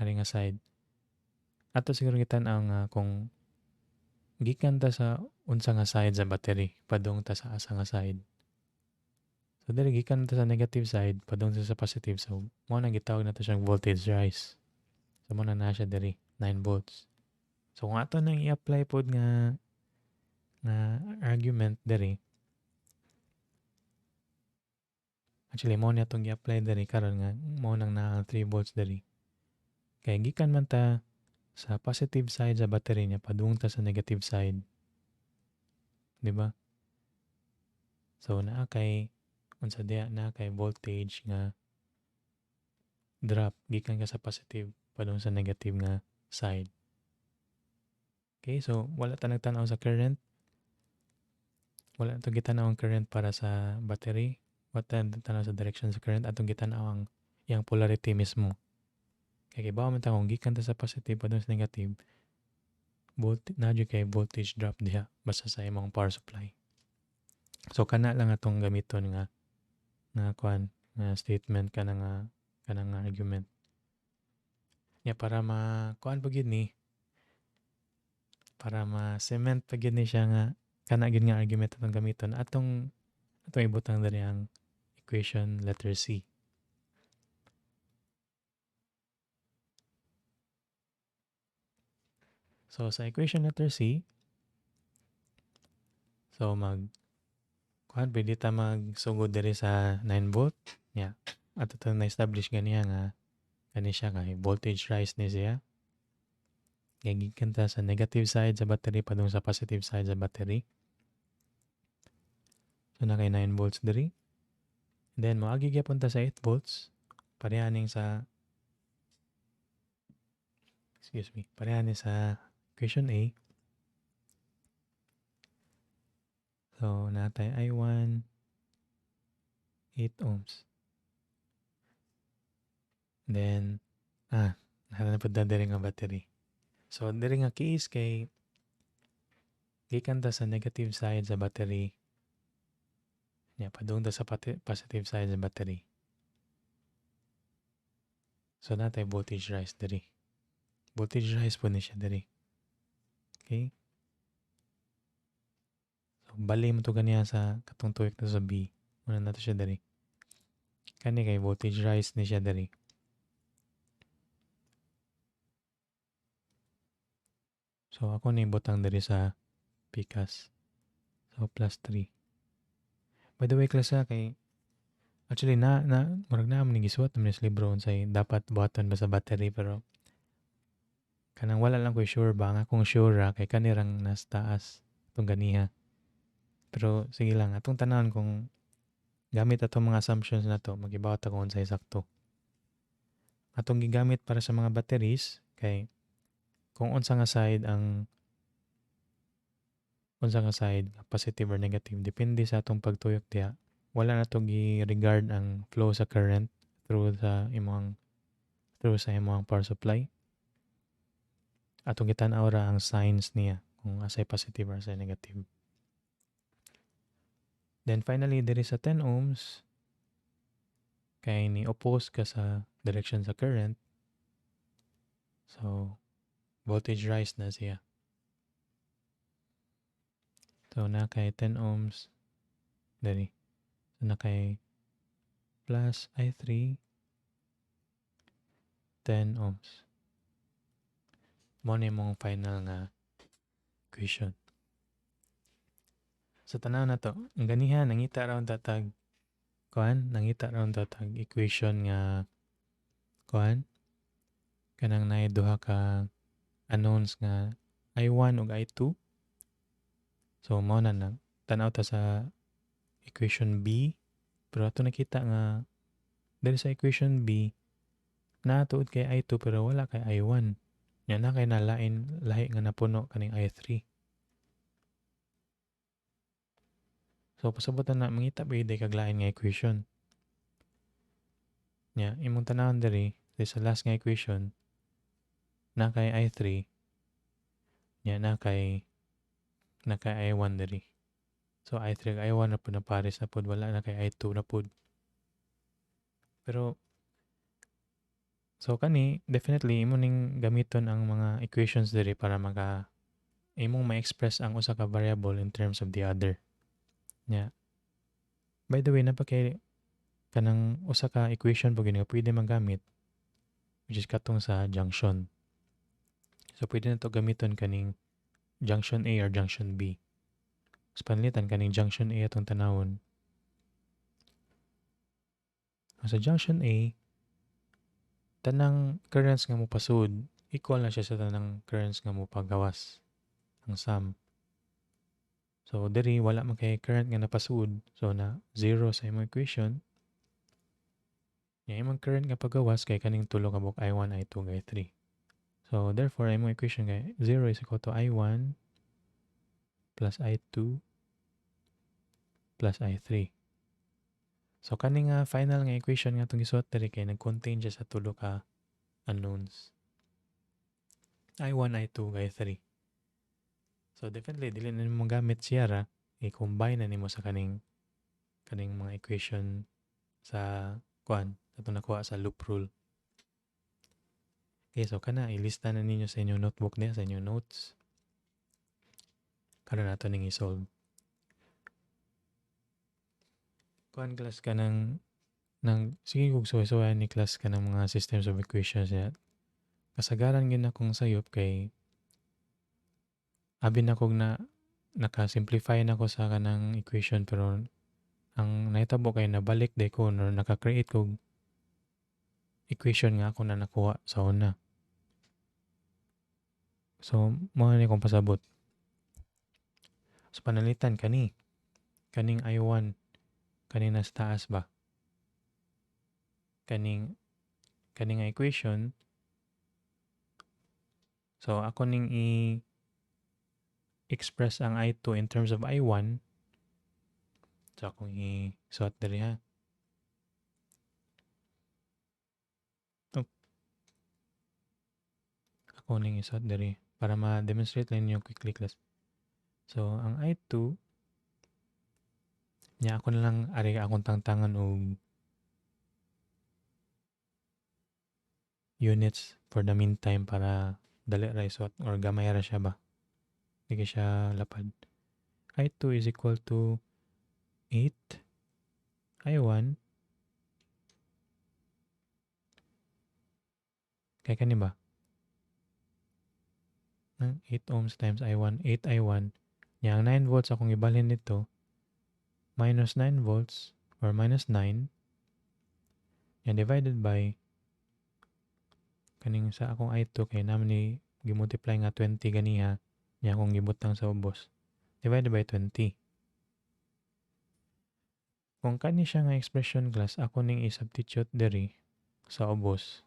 ari nga side. Ato siguro gitan-aw nga kung gikan ta sa unsa nga side sa battery padung ta sa asa nga side. So dili gikan ta sa negative side padung sa positive, so mo na gitawag nato siyang voltage rise. So mo na siya diri 9 volts. So kung ato nang i-apply pod nga argument diri Actually, mo na itong i-apply diri karon nga mo nang na 3 volts diri. Kaya gikan man ta sa positive side sa battery niya padung ta sa negative side. Di ba? So naa kay unsa diha na kay voltage nga drop gikan ka sa positive padung sa negative nga side. Okay, so wala ta nagtan-aw sa current. Wala to gitan-aw ang current para sa battery. Wala ta nagtan-aw sa direction sa current atong gitan-aw ang iyang polarity mismo. Kaya kibaw man ta kung gikan ta sa positive padung sa negative, na jud kay voltage drop diha basta sa imong power supply. So kana lang atong gamiton nga kuan nga statement kanang nga argument. Ya para kuan pa gyud ni para ma-cement pa gyud ni siya nga kana gyud nga argument atong gamiton atong ibutang diri ang equation letter C. So sa equation letter C, so kuan pwede ta magsugod diri sa 9 volt. Ya. At ito na-establish ganiya nga kani siya kay voltage rise ni siya. Kaya gikan ta sa negative side sa battery padung sa positive side sa battery. So na kay 9 volts diri. Then moagi gyapon ta sa 8 volts. Parehaning sa parehaning sa equation A. So natay I1 8 ohms. Then nahanap na diri nga battery. So diri nga case kay gikan ta sa negative side sa battery. Ya, padung ta sa positive side sa battery. So natay voltage rise diri. Voltage rise po ni siya diri. Okay? So bali mo to ganiya sa katong tuwik na sa B. Muna na to siya diri. Kani kay voltage rise ni siya diri. So ako ni butang diri sa PCAS. So plus 3. By the way, klase kay actually murag na man gisuwat naman sa libro unsay dapat buhaton ba sa battery pero kanang wala lang ko sure ba nga kung sure ra kay kanirang nas taas itong ganiha. Pero sige lang atong tanawon kung gamit atong mga assumptions na to magibawat ako unsay sakto. Atong gigamit para sa mga batteries kay kung unsa nga side positive or negative depende sa atong pagtuyok diha. Wala na to gi-regard ang flow sa current through sa imong power supply. Atong gitan-aw ra ang signs niya kung asay positive or asay negative. Then finally diri sa 10 ohms kay ni oppose ka sa direction sa current. So voltage rise na siya. So na kay 10 ohms diri. So na kay plus I3 10 ohms. Mo ni mong final nga equation. Sa tanaw na to, ang ganiha nangita raw tatag equation nga kanang nay duha ka unknowns nga I1 ug I2. So mao na tanaw ta sa equation B pero ato nakita nga dahil sa equation B natuod kay I2 pero wala kay I1. Nya na kay lahi nga napuno kaning I3. So pasabutan na mangita ba kag lain nga equation. Nya imong tanawon diri sa last nga equation na kay I3 nya na kay I1 diri. So I3 ug I1 na pud na pares na pud wala na kay I2 na pud. Pero so kani definitely imo ning gamiton ang mga equations diri para imong ma-express ang usa ka variable in terms of the other. Nya by the way napakay kanang usa ka equation pud nga pwede magamit which is katong sa junction. So pwede na to gamiton kaning junction A or junction B. Sa panlitan kaning junction A atong tanawon Sa junction A, tanang currents nga mo pasud, equal na siya sa tanang currents nga mo pagawas. Ang sum. So, diri wala man kay current nga napasud. So, na 0 sa imong equation. Yung imong current nga pagawas kay kaning tulo ka buk I1, I2, I3. So, therefore, imong equation kay 0 is equal to I1 plus I2 plus I3. So, kaning final nga equation nga itong isuot diri kay nag-contain siya sa tulo ka unknowns. I1, I2, I3. So, definitely, dili na nimo gamit siya ra. I-combine na nimo sa kaning mga equation sa itong nakuha sa loop rule. Okay, so kana, ilista na ninyo sa inyong notebook niya, sa inyong notes. Karon nato ning i-solve. Class ka sige kog suway-suwayan ni class ka ng mga systems of equations niya. Kasagaran yun akong sayop kay abi na kog naka-simplify na ko sa kanang equation pero ang nahitabo kay nabalik day ko or naka-create kog equation nga ako na nakuha sa una. So, mo ni kong pasabot. So, panalitan kaning I1 kaning nasa taas ba? Kaning equation. So, ako ning express ang I2 in terms of I1. So, akong i-suot diri ha. Ako ning i-suot diri para ma-demonstrate lang niyo quickly class. So, ang I2 niya ako na lang ari akong tangtangan og units for the meantime para dali ra isuot or gamay ra siya ba. Hindi siya lapad. I2 is equal to 8 I1 kay kani ba? 8 ohms times I1, 8 I1. Yang 9 volts akong ibalhin nito minus 9 volts or minus 9 yan divided by kaning sa akong I2 kay naman ni gimultiply nga 20 ganiha niya akong gibutang sa ubos divided by 20. Kung kani siya nga expression class ako ning i-substitute diri sa ubos.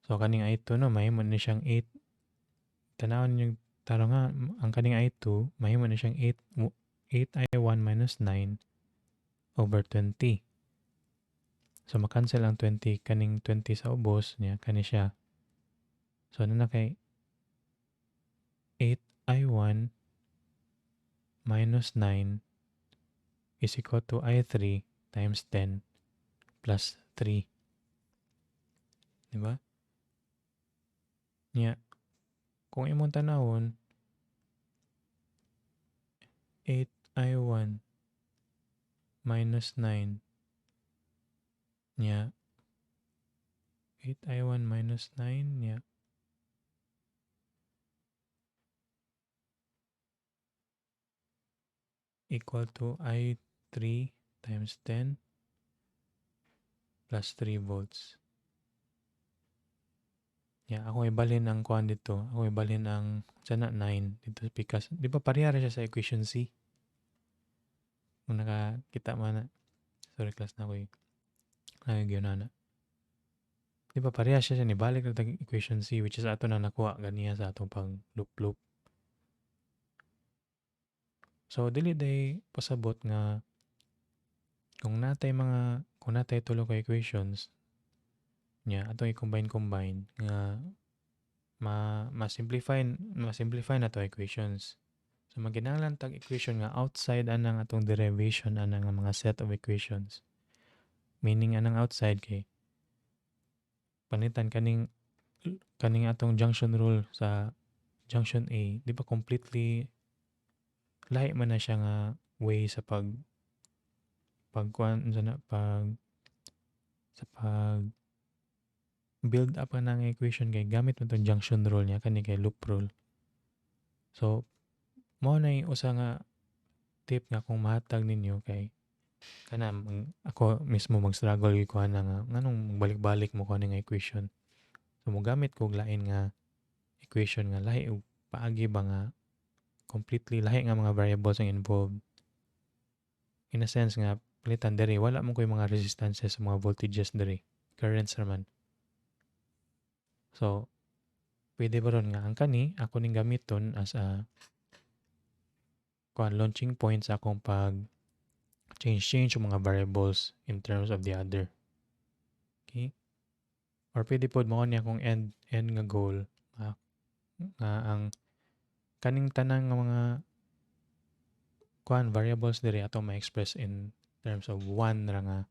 So kaning I2 no mahimo ni siyang 8. Tanawon niyo taro nga ang kaning I2 mahimo na siyang 8I1 minus 9 over 20. So, makancel ang 20. Kaning 20 sa ubos niya, kani siya. So, ano na kay 8I1 minus 9 is equal to I3 times 10 plus 3. Diba? Niya, kung imong tanawon, 8I1 minus 9 niya, 8I1 minus 9 niya, equal to I3 times 10 plus 3 volts. Yeah, ako ibalhin ang kuan dito. Ako ibalhin ang sana 9 dito because di ba pareha siya sa equation C? Kung nakakita man na. Sorry class na ko nagyon na. Di ba pareha siya ni balik na equation C which is ato na nakuha ganiya sa atong pang loop. So dili day pasabot nga kung natay tulo ka equations nya atong i-combine nga ma-simplify na to equations. So maginahanglan tag equation nga outside anang atong derivation anang mga set of equations. Meaning anang outside kay panitan kaning atong junction rule sa junction A, di ba completely lahi man na siya nga way sa pag build up ka ng equation kay gamit mo itong junction rule niya kani kay loop rule. So, mo na usa nga tip nga kung mahatag ninyo kay Kana ako mismo mag-struggle gyud ko ana nga nganong magbalik-balik mo ko ani nga equation. So mogamit ko og lain nga equation nga lahi og paagi ba nga completely lahi nga mga variables ang involved. In a sense nga palitan diri wala man koy mga resistances sa mga voltages diri. Currents naman. So pwede ba ron nga ang kani ako ning gamiton as a launching point sa akong pag change yung mga variables in terms of the other. Okay? Or pwede pod mao ni akong end nga goal nga ang kaning tanang nga mga variables diri ato ma-express in terms of one ra nga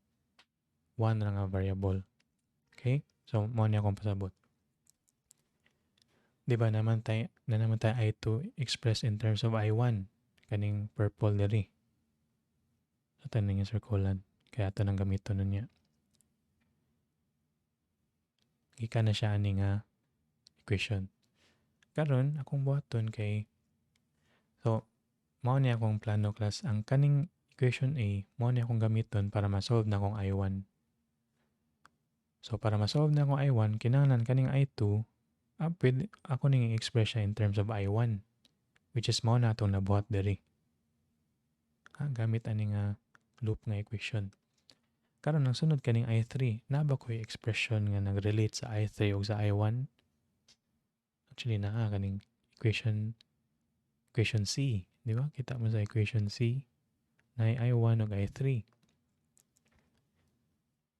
variable. Okay? So mao ni akong pasabot. Di ba naman tayo I2 express in terms of I1 kaning purple diri. So taning circulan kaya ato nang gamiton niya. Gika na siya ani nga equation. Karon akong buhaton kay so mao ni akong plano class ang kaning equation A mao ni akong gamiton para ma-solve na akong I1. So para ma-solve na akong I1 kinahanglan kaning I2 pwede ako ning i-express siya in terms of I1 which is mao na atong nabuhat diri. Gamit ani nga loop nga equation. Karon ang sunod kaning I3 na ba ko'y expression nga nag-relate sa I3 ug sa I1? Actually naa kaning equation C, di ba? Kita mo sa equation C na I1 ug I3.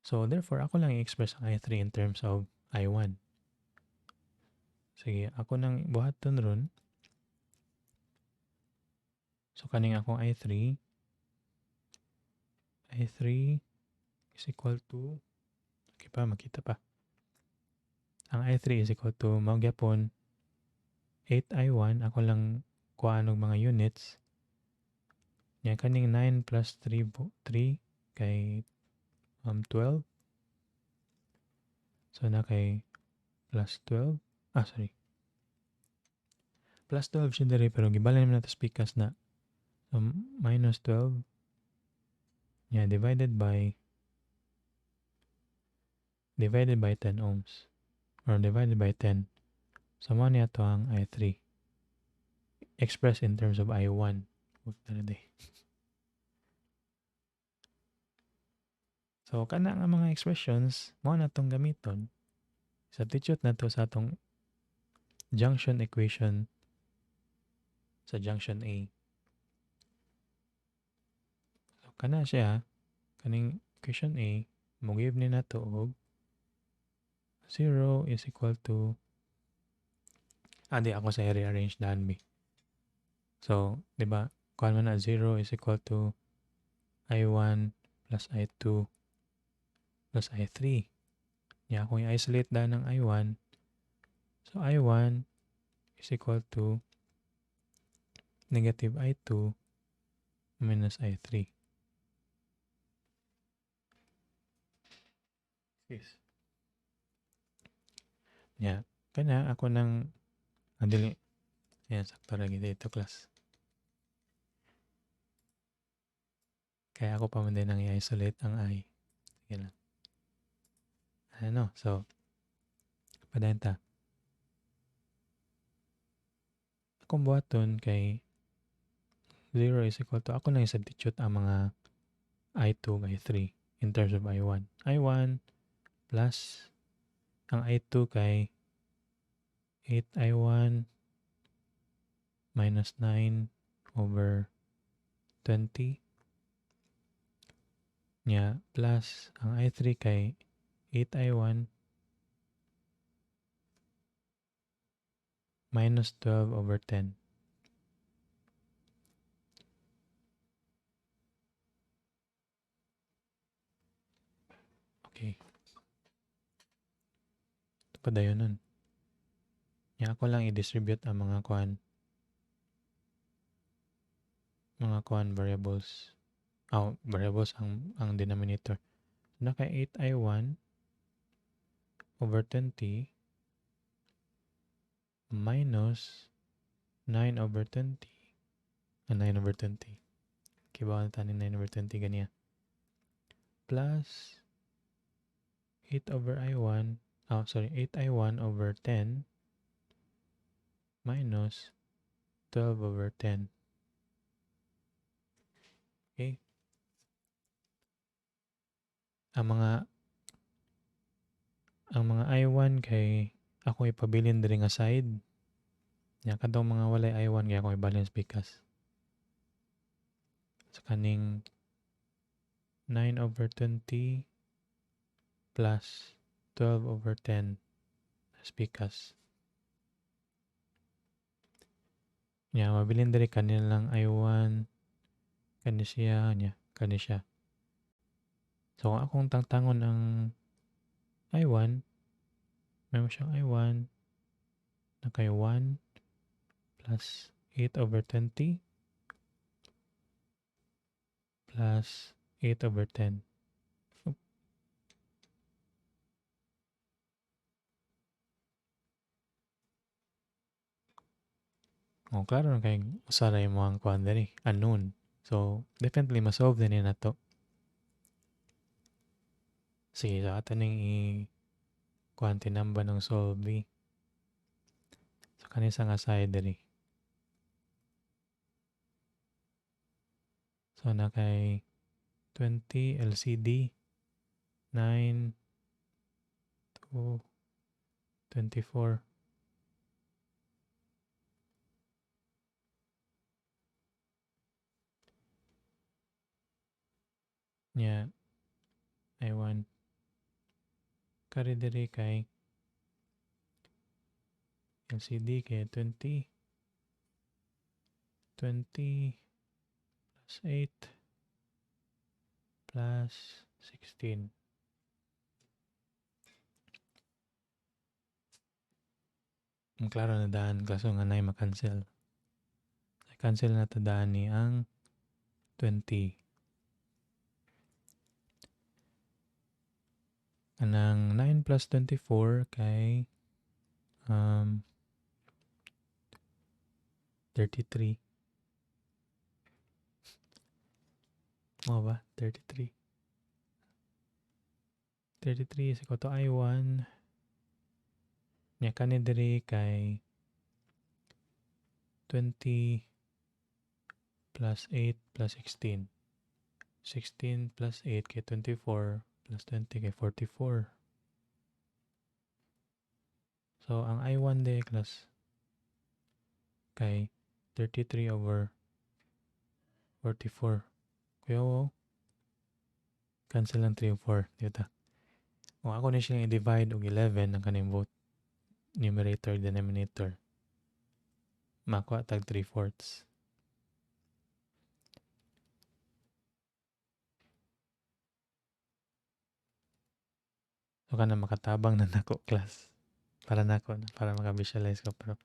So therefore ako lang i-express ang I3 in terms of I1. Sige, ako nang buhaton ron. So kaning akong I3 is equal to makita pa. Ang I3 is equal to mao gyapon 8I1 ako lang kuhaan og mga units. Nya kaning 9 plus 3 kay 12. So na kay plus 12. Sorry. Plus 12 siya diri pero gibalhin naman nato pikas na. So minus 12. Yeah, divided by 10 ohms. Or divided by 10. So mo niya to ang I3. Expressed in terms of I1. So kana nga mga expressions mo na tong gamiton. Substitute na to sa atong junction equation sa junction A. So kana siya kaning equation A mo give ni nato og 0 is equal to di ako sa rearrange daan bi. So, di ba, kuha mo na 0 is equal to I1 plus I2 plus I3. Kaya kung i-isolate daan ng I1, so I1 is equal to negative I2 minus I3. Yes. Yeah. Kaya ako nang dili. Yan, sakto lagi dito class. Kaya ako pa man din nang i-isolate ang I. Sige lang. So, padayon ta. Akong buhaton kay 0 is equal to, ako lang i-substitute ang mga I2 I3 in terms of I1. I1 plus ang I2 kay 8I1 minus 9 over 20. Nya plus ang I3 kay 8I1 minus 12 over 10. Okay. Ito pa dayon nun. Nya ako lang i-distribute ang mga variables. Variables ang denominator. So, naka 8I1 over 20 minus 9 over 20. 9 over 20. Kibaw na tanin 9 over 20 ganiya. plus 8 over I1, 8I1 over 10 minus 12 over 10. Okay? Ang mga I1 kay ako ipabilin diri nga side. Nya kadtong mga walay I1 kay ako i-balance bikas. Sa kaning 9 over 20 plus 12 over 10 as bikas. Nya mabilin diri kanilang I1 kani siya nya kani siya. So kung akong tangtangon ang I1, may mo siyang I1 na kay 1 plus 8 over 20 plus 8 over 10. Oh, klaro na kay usaray mo ang kuan diri, unknown. So, definitely masolve din na to. Sige, sa ato ning kuan tinamba ng solve. So, kanisa nga side diri. So, na kay 20 LCD 9 to 24. Nya, I1. Kari diri kay LCD kay 20 plus 8 plus 16. Ang klaro na daan kaso nga nay makancel. Cancel na ta daan ni ang 20. Anang 9 plus 24 kay 33. Mo ba? 33. 33 is equal to I1. Nya kani diri kay 20 plus 8 plus 16. 16 plus 8 kay 24 plus 20 kay 44. So, ang I1 de class kay 33 over 44. Kuya wo, cancel ang 3 o 4. Dito. Kung ako na siya i-divide og 11 ang kaning vote numerator, denominator, makuha tag 3/4. So, ka na makatabang na nako class. Para nako, para maka-visualize ko. Pero,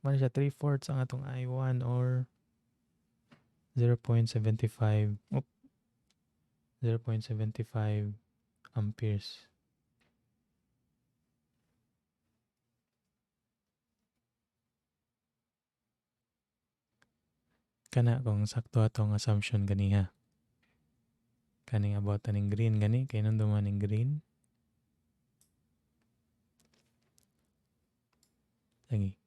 man siya 3/4 ang atong I1 or 0.75 0.75 amperes. Kana kung sakto atong assumption ganiha. Kaning about aning green gani, kay nung dumaning green. Lagi.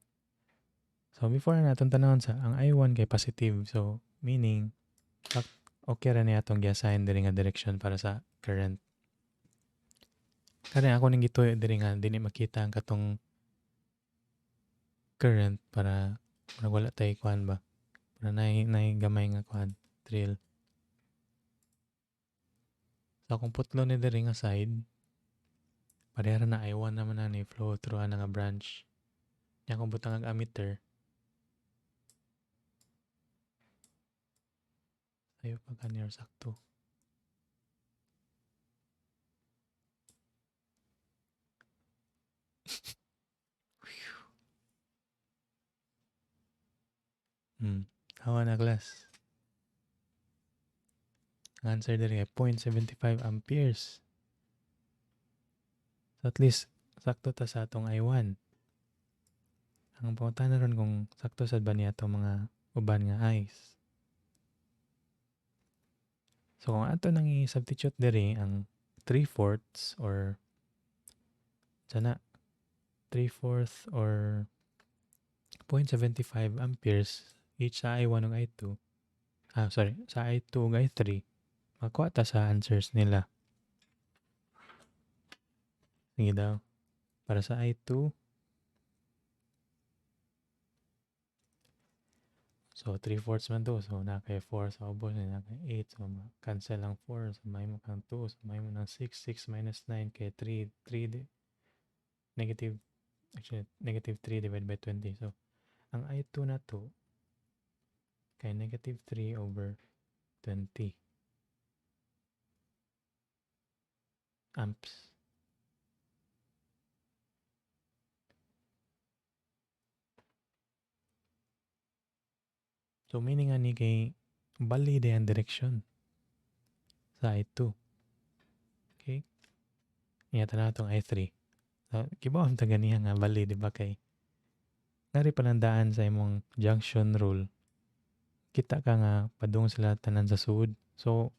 So, before na natin tanawon sa, ang I1 kay positive. So, meaning, okay ra niya atong gi-assign diri nga direction para sa current. Kaya ako ning gituyo diri nga dili makita ang katong current para wala tay kuan ba. Para nay gamay nga kuan trail. So, kung putlo ni diri nga side, pareha na I1 naman na ni flow through ana nga branch. Nya kung butang ang ammeter, ayo pa kanir sakto. Hawa na class. Ang answer diri ay 0.75 amperes. So at least sakto ta sa atong I1. Ang pangutan na ron kung sakto sad ba niya itong mga uban nga eyes. So kung ato nang i-substitute diri ang 3/4 or sana 3/4 or 0.75 amperes each sa I1 ug I2. Sa I2 ug I3, makuha ta sa answers nila. Sige daw. Para sa I2, so 3/4 man to. So na kay 4 sa ubos, na kay 8. So cancel ang 4. So may mo kang 2. So may mo ng 6. 6 minus 9 kay 3. 3 negative, actually negative 3 divided by 20. So ang I2 na to kay negative 3 over 20 amps. So meaning ani kay bali day ang direksyon sa I2. Okay? Ingatan na itong I3. So, kibawang ta ganiha nga bali, di ba kay nari panandaan sa imong junction rule. Kita ka nga padung sila tanan sa suod. So,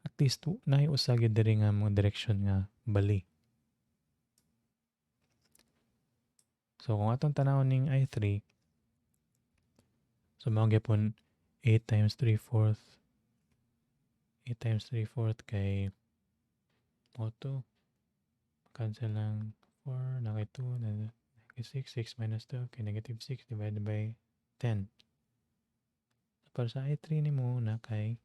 at least naiusa gyud diri nga mga direksyon nga bali. So, kung atong tanawon ning I3, so mao gyapon 8 times 3/4. 8 times 3/4 kay auto. Cancel lang 4, na kay 2, na kay 6. 6 minus 2 kay negative 6 divided by 10. Para sa I3 nimo na kay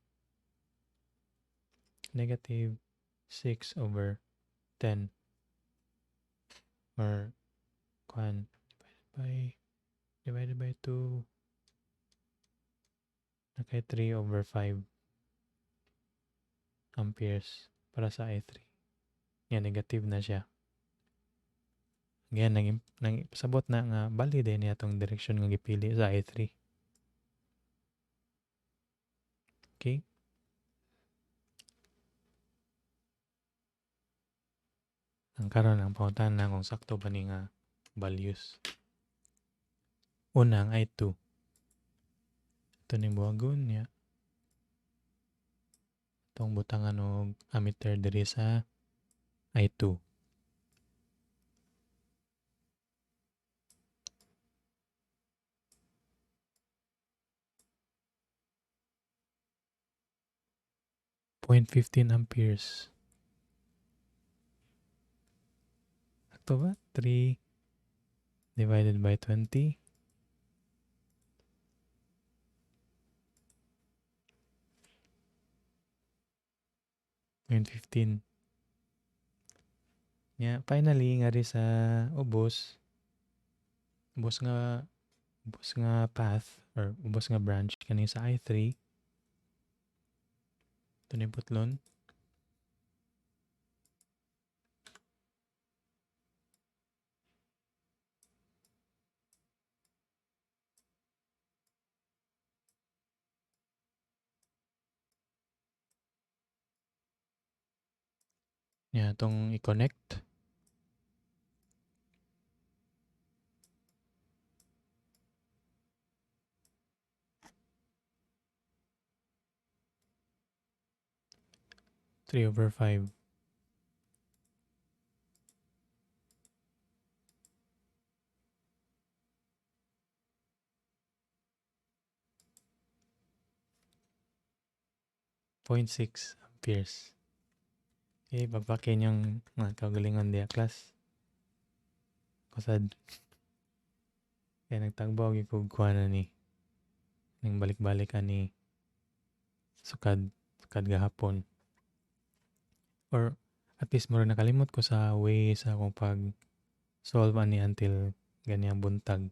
negative 6 over 10 or kuan divided by 2 na kay 3 over 5 amperes para sa I3. Yan, negative na siya. Ngayon, sabot na nga bali din niya itong direksyon nga gipili sa I3. Okay? Ang karon ang pangutan na kung sakto ba ni nga values. Una, ang I2. Ito ning buhagon niya. Itong butangan og ammeter diri sa I2. .15 amperes. Sakto ba? 3 divided by 20. 0.15. Yeah, finally nga ri sa ubos nga path or ubos nga branch kani sa I3. Ito ni putlon. Yeah, itong i-connect. Three over 5. .6 amperes. Okay, pagpakin yung mga kagalingon diya class. Kusad. Kaya nagtagbaw yung kuha na ni. Nang balik-balik ani sukad gahapon. Or at least mura nakalimot ko sa way sa akong pag-solve ani until ganyang buntag.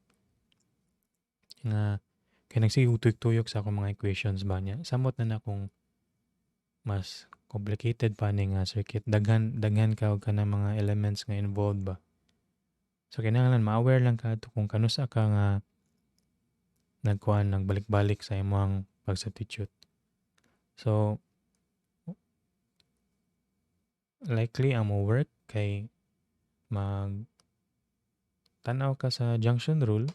Nga, kaya nagsigutuyok sa akong mga equations ba niya. Samot na akong mas complicated pa ni nga circuit. Daghan ka og kanang mga elements nga involved ba. So kinahanglan ma-aware lang ka kung kanusa ka nga nagbalik-balik sa imong pag-substitute. So likely ang mo work kay tanaw ka sa junction rule.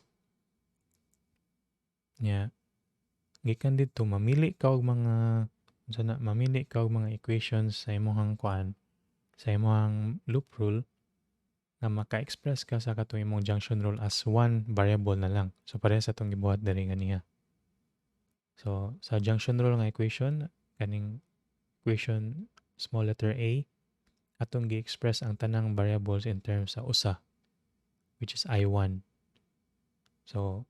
Nya gikan dito mamili ka og mga Unsa na mamili ka og mga equations sa imong kuan, sa imong loop rule nga maka-express ka sa katong imong junction rule as one variable na lang. So pareha sa atong gibuhat diri ganiha. So sa junction rule nga equation, kaning equation small letter a, atong gi-express ang tanang variables in terms sa usa, which is I1. So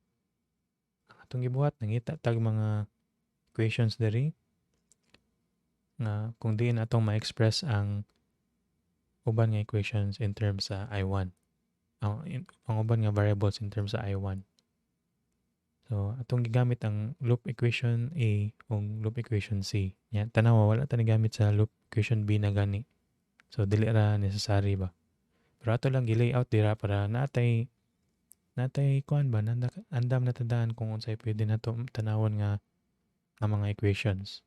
ang atong gibuhat nangita tag mga equations diri nga kung diin atong ma-express ang uban nga equations in terms sa I1. Ang uban nga variables in terms sa I1. So atong gigamit ang loop equation A o loop equation C. Yan, tanawa wala ta gamit sa loop equation B na gani. So dili ra necessary ba. Pero ato lang gi-layout dira para natay kuan ba andam na tandaan kung unsay pwede nato tanawon nga mga equations.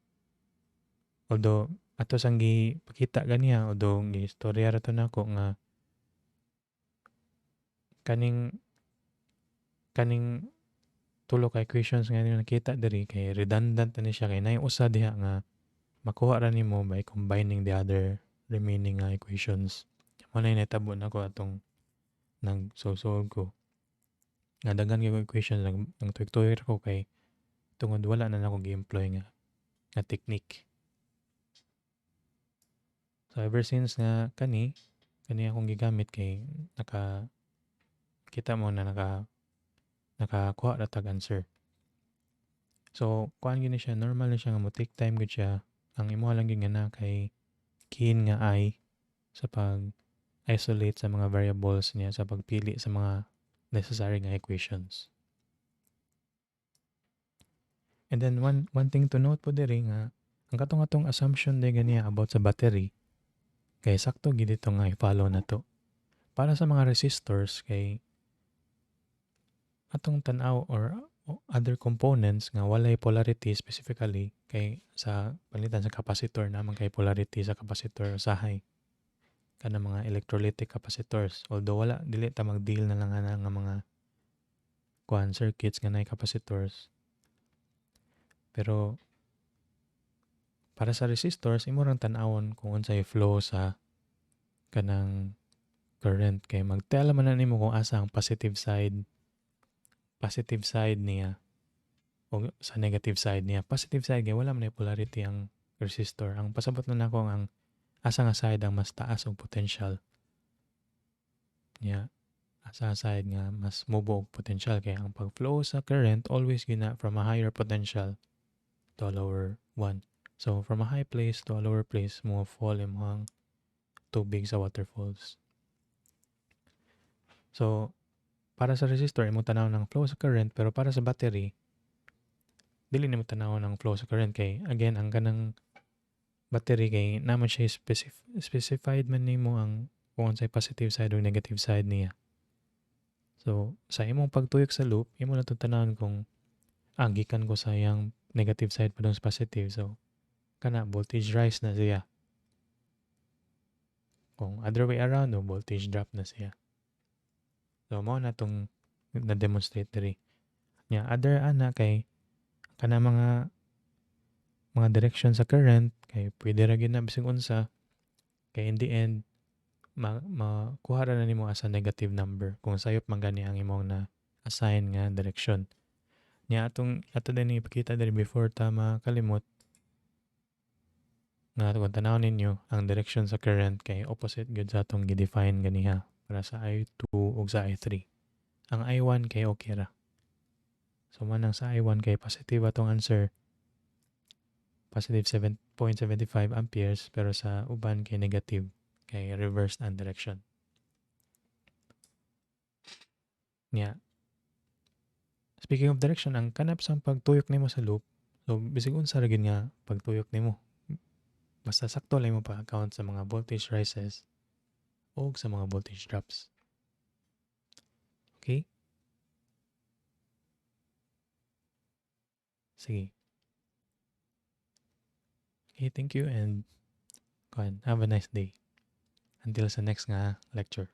Although ato sang gipakita ganiya, although gi-istorya ra to nako nga kaning tulo ka equations nga nakita diri kay redundant na siya kay nay usa diha nga makuha ra nimo by combining the other remaining equations. Mo na nahitabo nako atong nag-solve ko. Nga daghan gyud equations ang tuyok-tuyok ko kay tungod wala na nako gi-employ nga technique. So ever since nga kani akong gigamit kay kita mo na nakakuha ra tag answer. So kuan gyud siya, normal na siya nga mo take time gyud siya. Ang imo lang gyud nga na kay keen nga eye sa pag isolate sa mga variables niya sa pagpili sa mga necessary nga equations. And then one thing to note po diri nga ang katong assumption day ganiya about sa battery kay sakto gid ito nga i-follow na to. Para sa mga resistors kay atong tan-aw or other components nga walay polarity specifically kay sa palitan sa capacitor naman kay polarity sa capacitor usahay kana mga electrolytic capacitors. Although wala dili ta mag-deal na lang nga mga kuan circuits nga nay capacitors. Pero para sa resistors imo rang tan-awon kung unsay flow sa kanang current kay mag-tell man na nimo kung asa ang positive side niya o sa negative side niya. Positive side kay wala man polarity ang resistor. Ang pasabot na nako ang asa nga side ang mas taas og potential niya. Asa nga side nga mas mubo og potential kay ang pag-flow sa current always gina from a higher potential to a lower one. So from a high place to a lower place mo fall imong tubig sa waterfalls. So para sa resistor imo tanaw ng flow sa current, pero para sa battery dili nimo tanaw ng flow sa current kay again ang kanang battery kay naman siya specified man nimo ang kung unsay positive side o negative side niya. So sa imong pagtuyok sa loop imo na tanawon kung gikan ko sa yang negative side pa sa positive, so kana voltage rise na siya. Kung other way around, voltage drop na siya. So mao na tong na-demonstrate diri. Nya other ana kay kana mga direction sa current kay pwede ra gyud na bisig unsa kay in the end makuha ra na nimo as a negative number kung sayop man gani ang imong na assign nga direction. Nya ato din ipakita diri before ta makalimot nga kung tanawon ninyo ang direction sa current kay opposite gyud sa atong gi-define ganiha para sa I2 ug sa I3. Ang I1 kay okay ra. So manang sa I1 kay positive atong answer, positive 7.75 amperes, pero sa uban kay negative kay reversed ang direction. Nya speaking of direction, ang kanap sa pagtuyok nimo sa loop, so bisig unsa ra gyud nga pagtuyok nimo, basta sakto lang mo pa-account sa mga voltage rises o sa mga voltage drops. Okay? Sige. Okay, thank you and have a nice day. Until sa next nga lecture.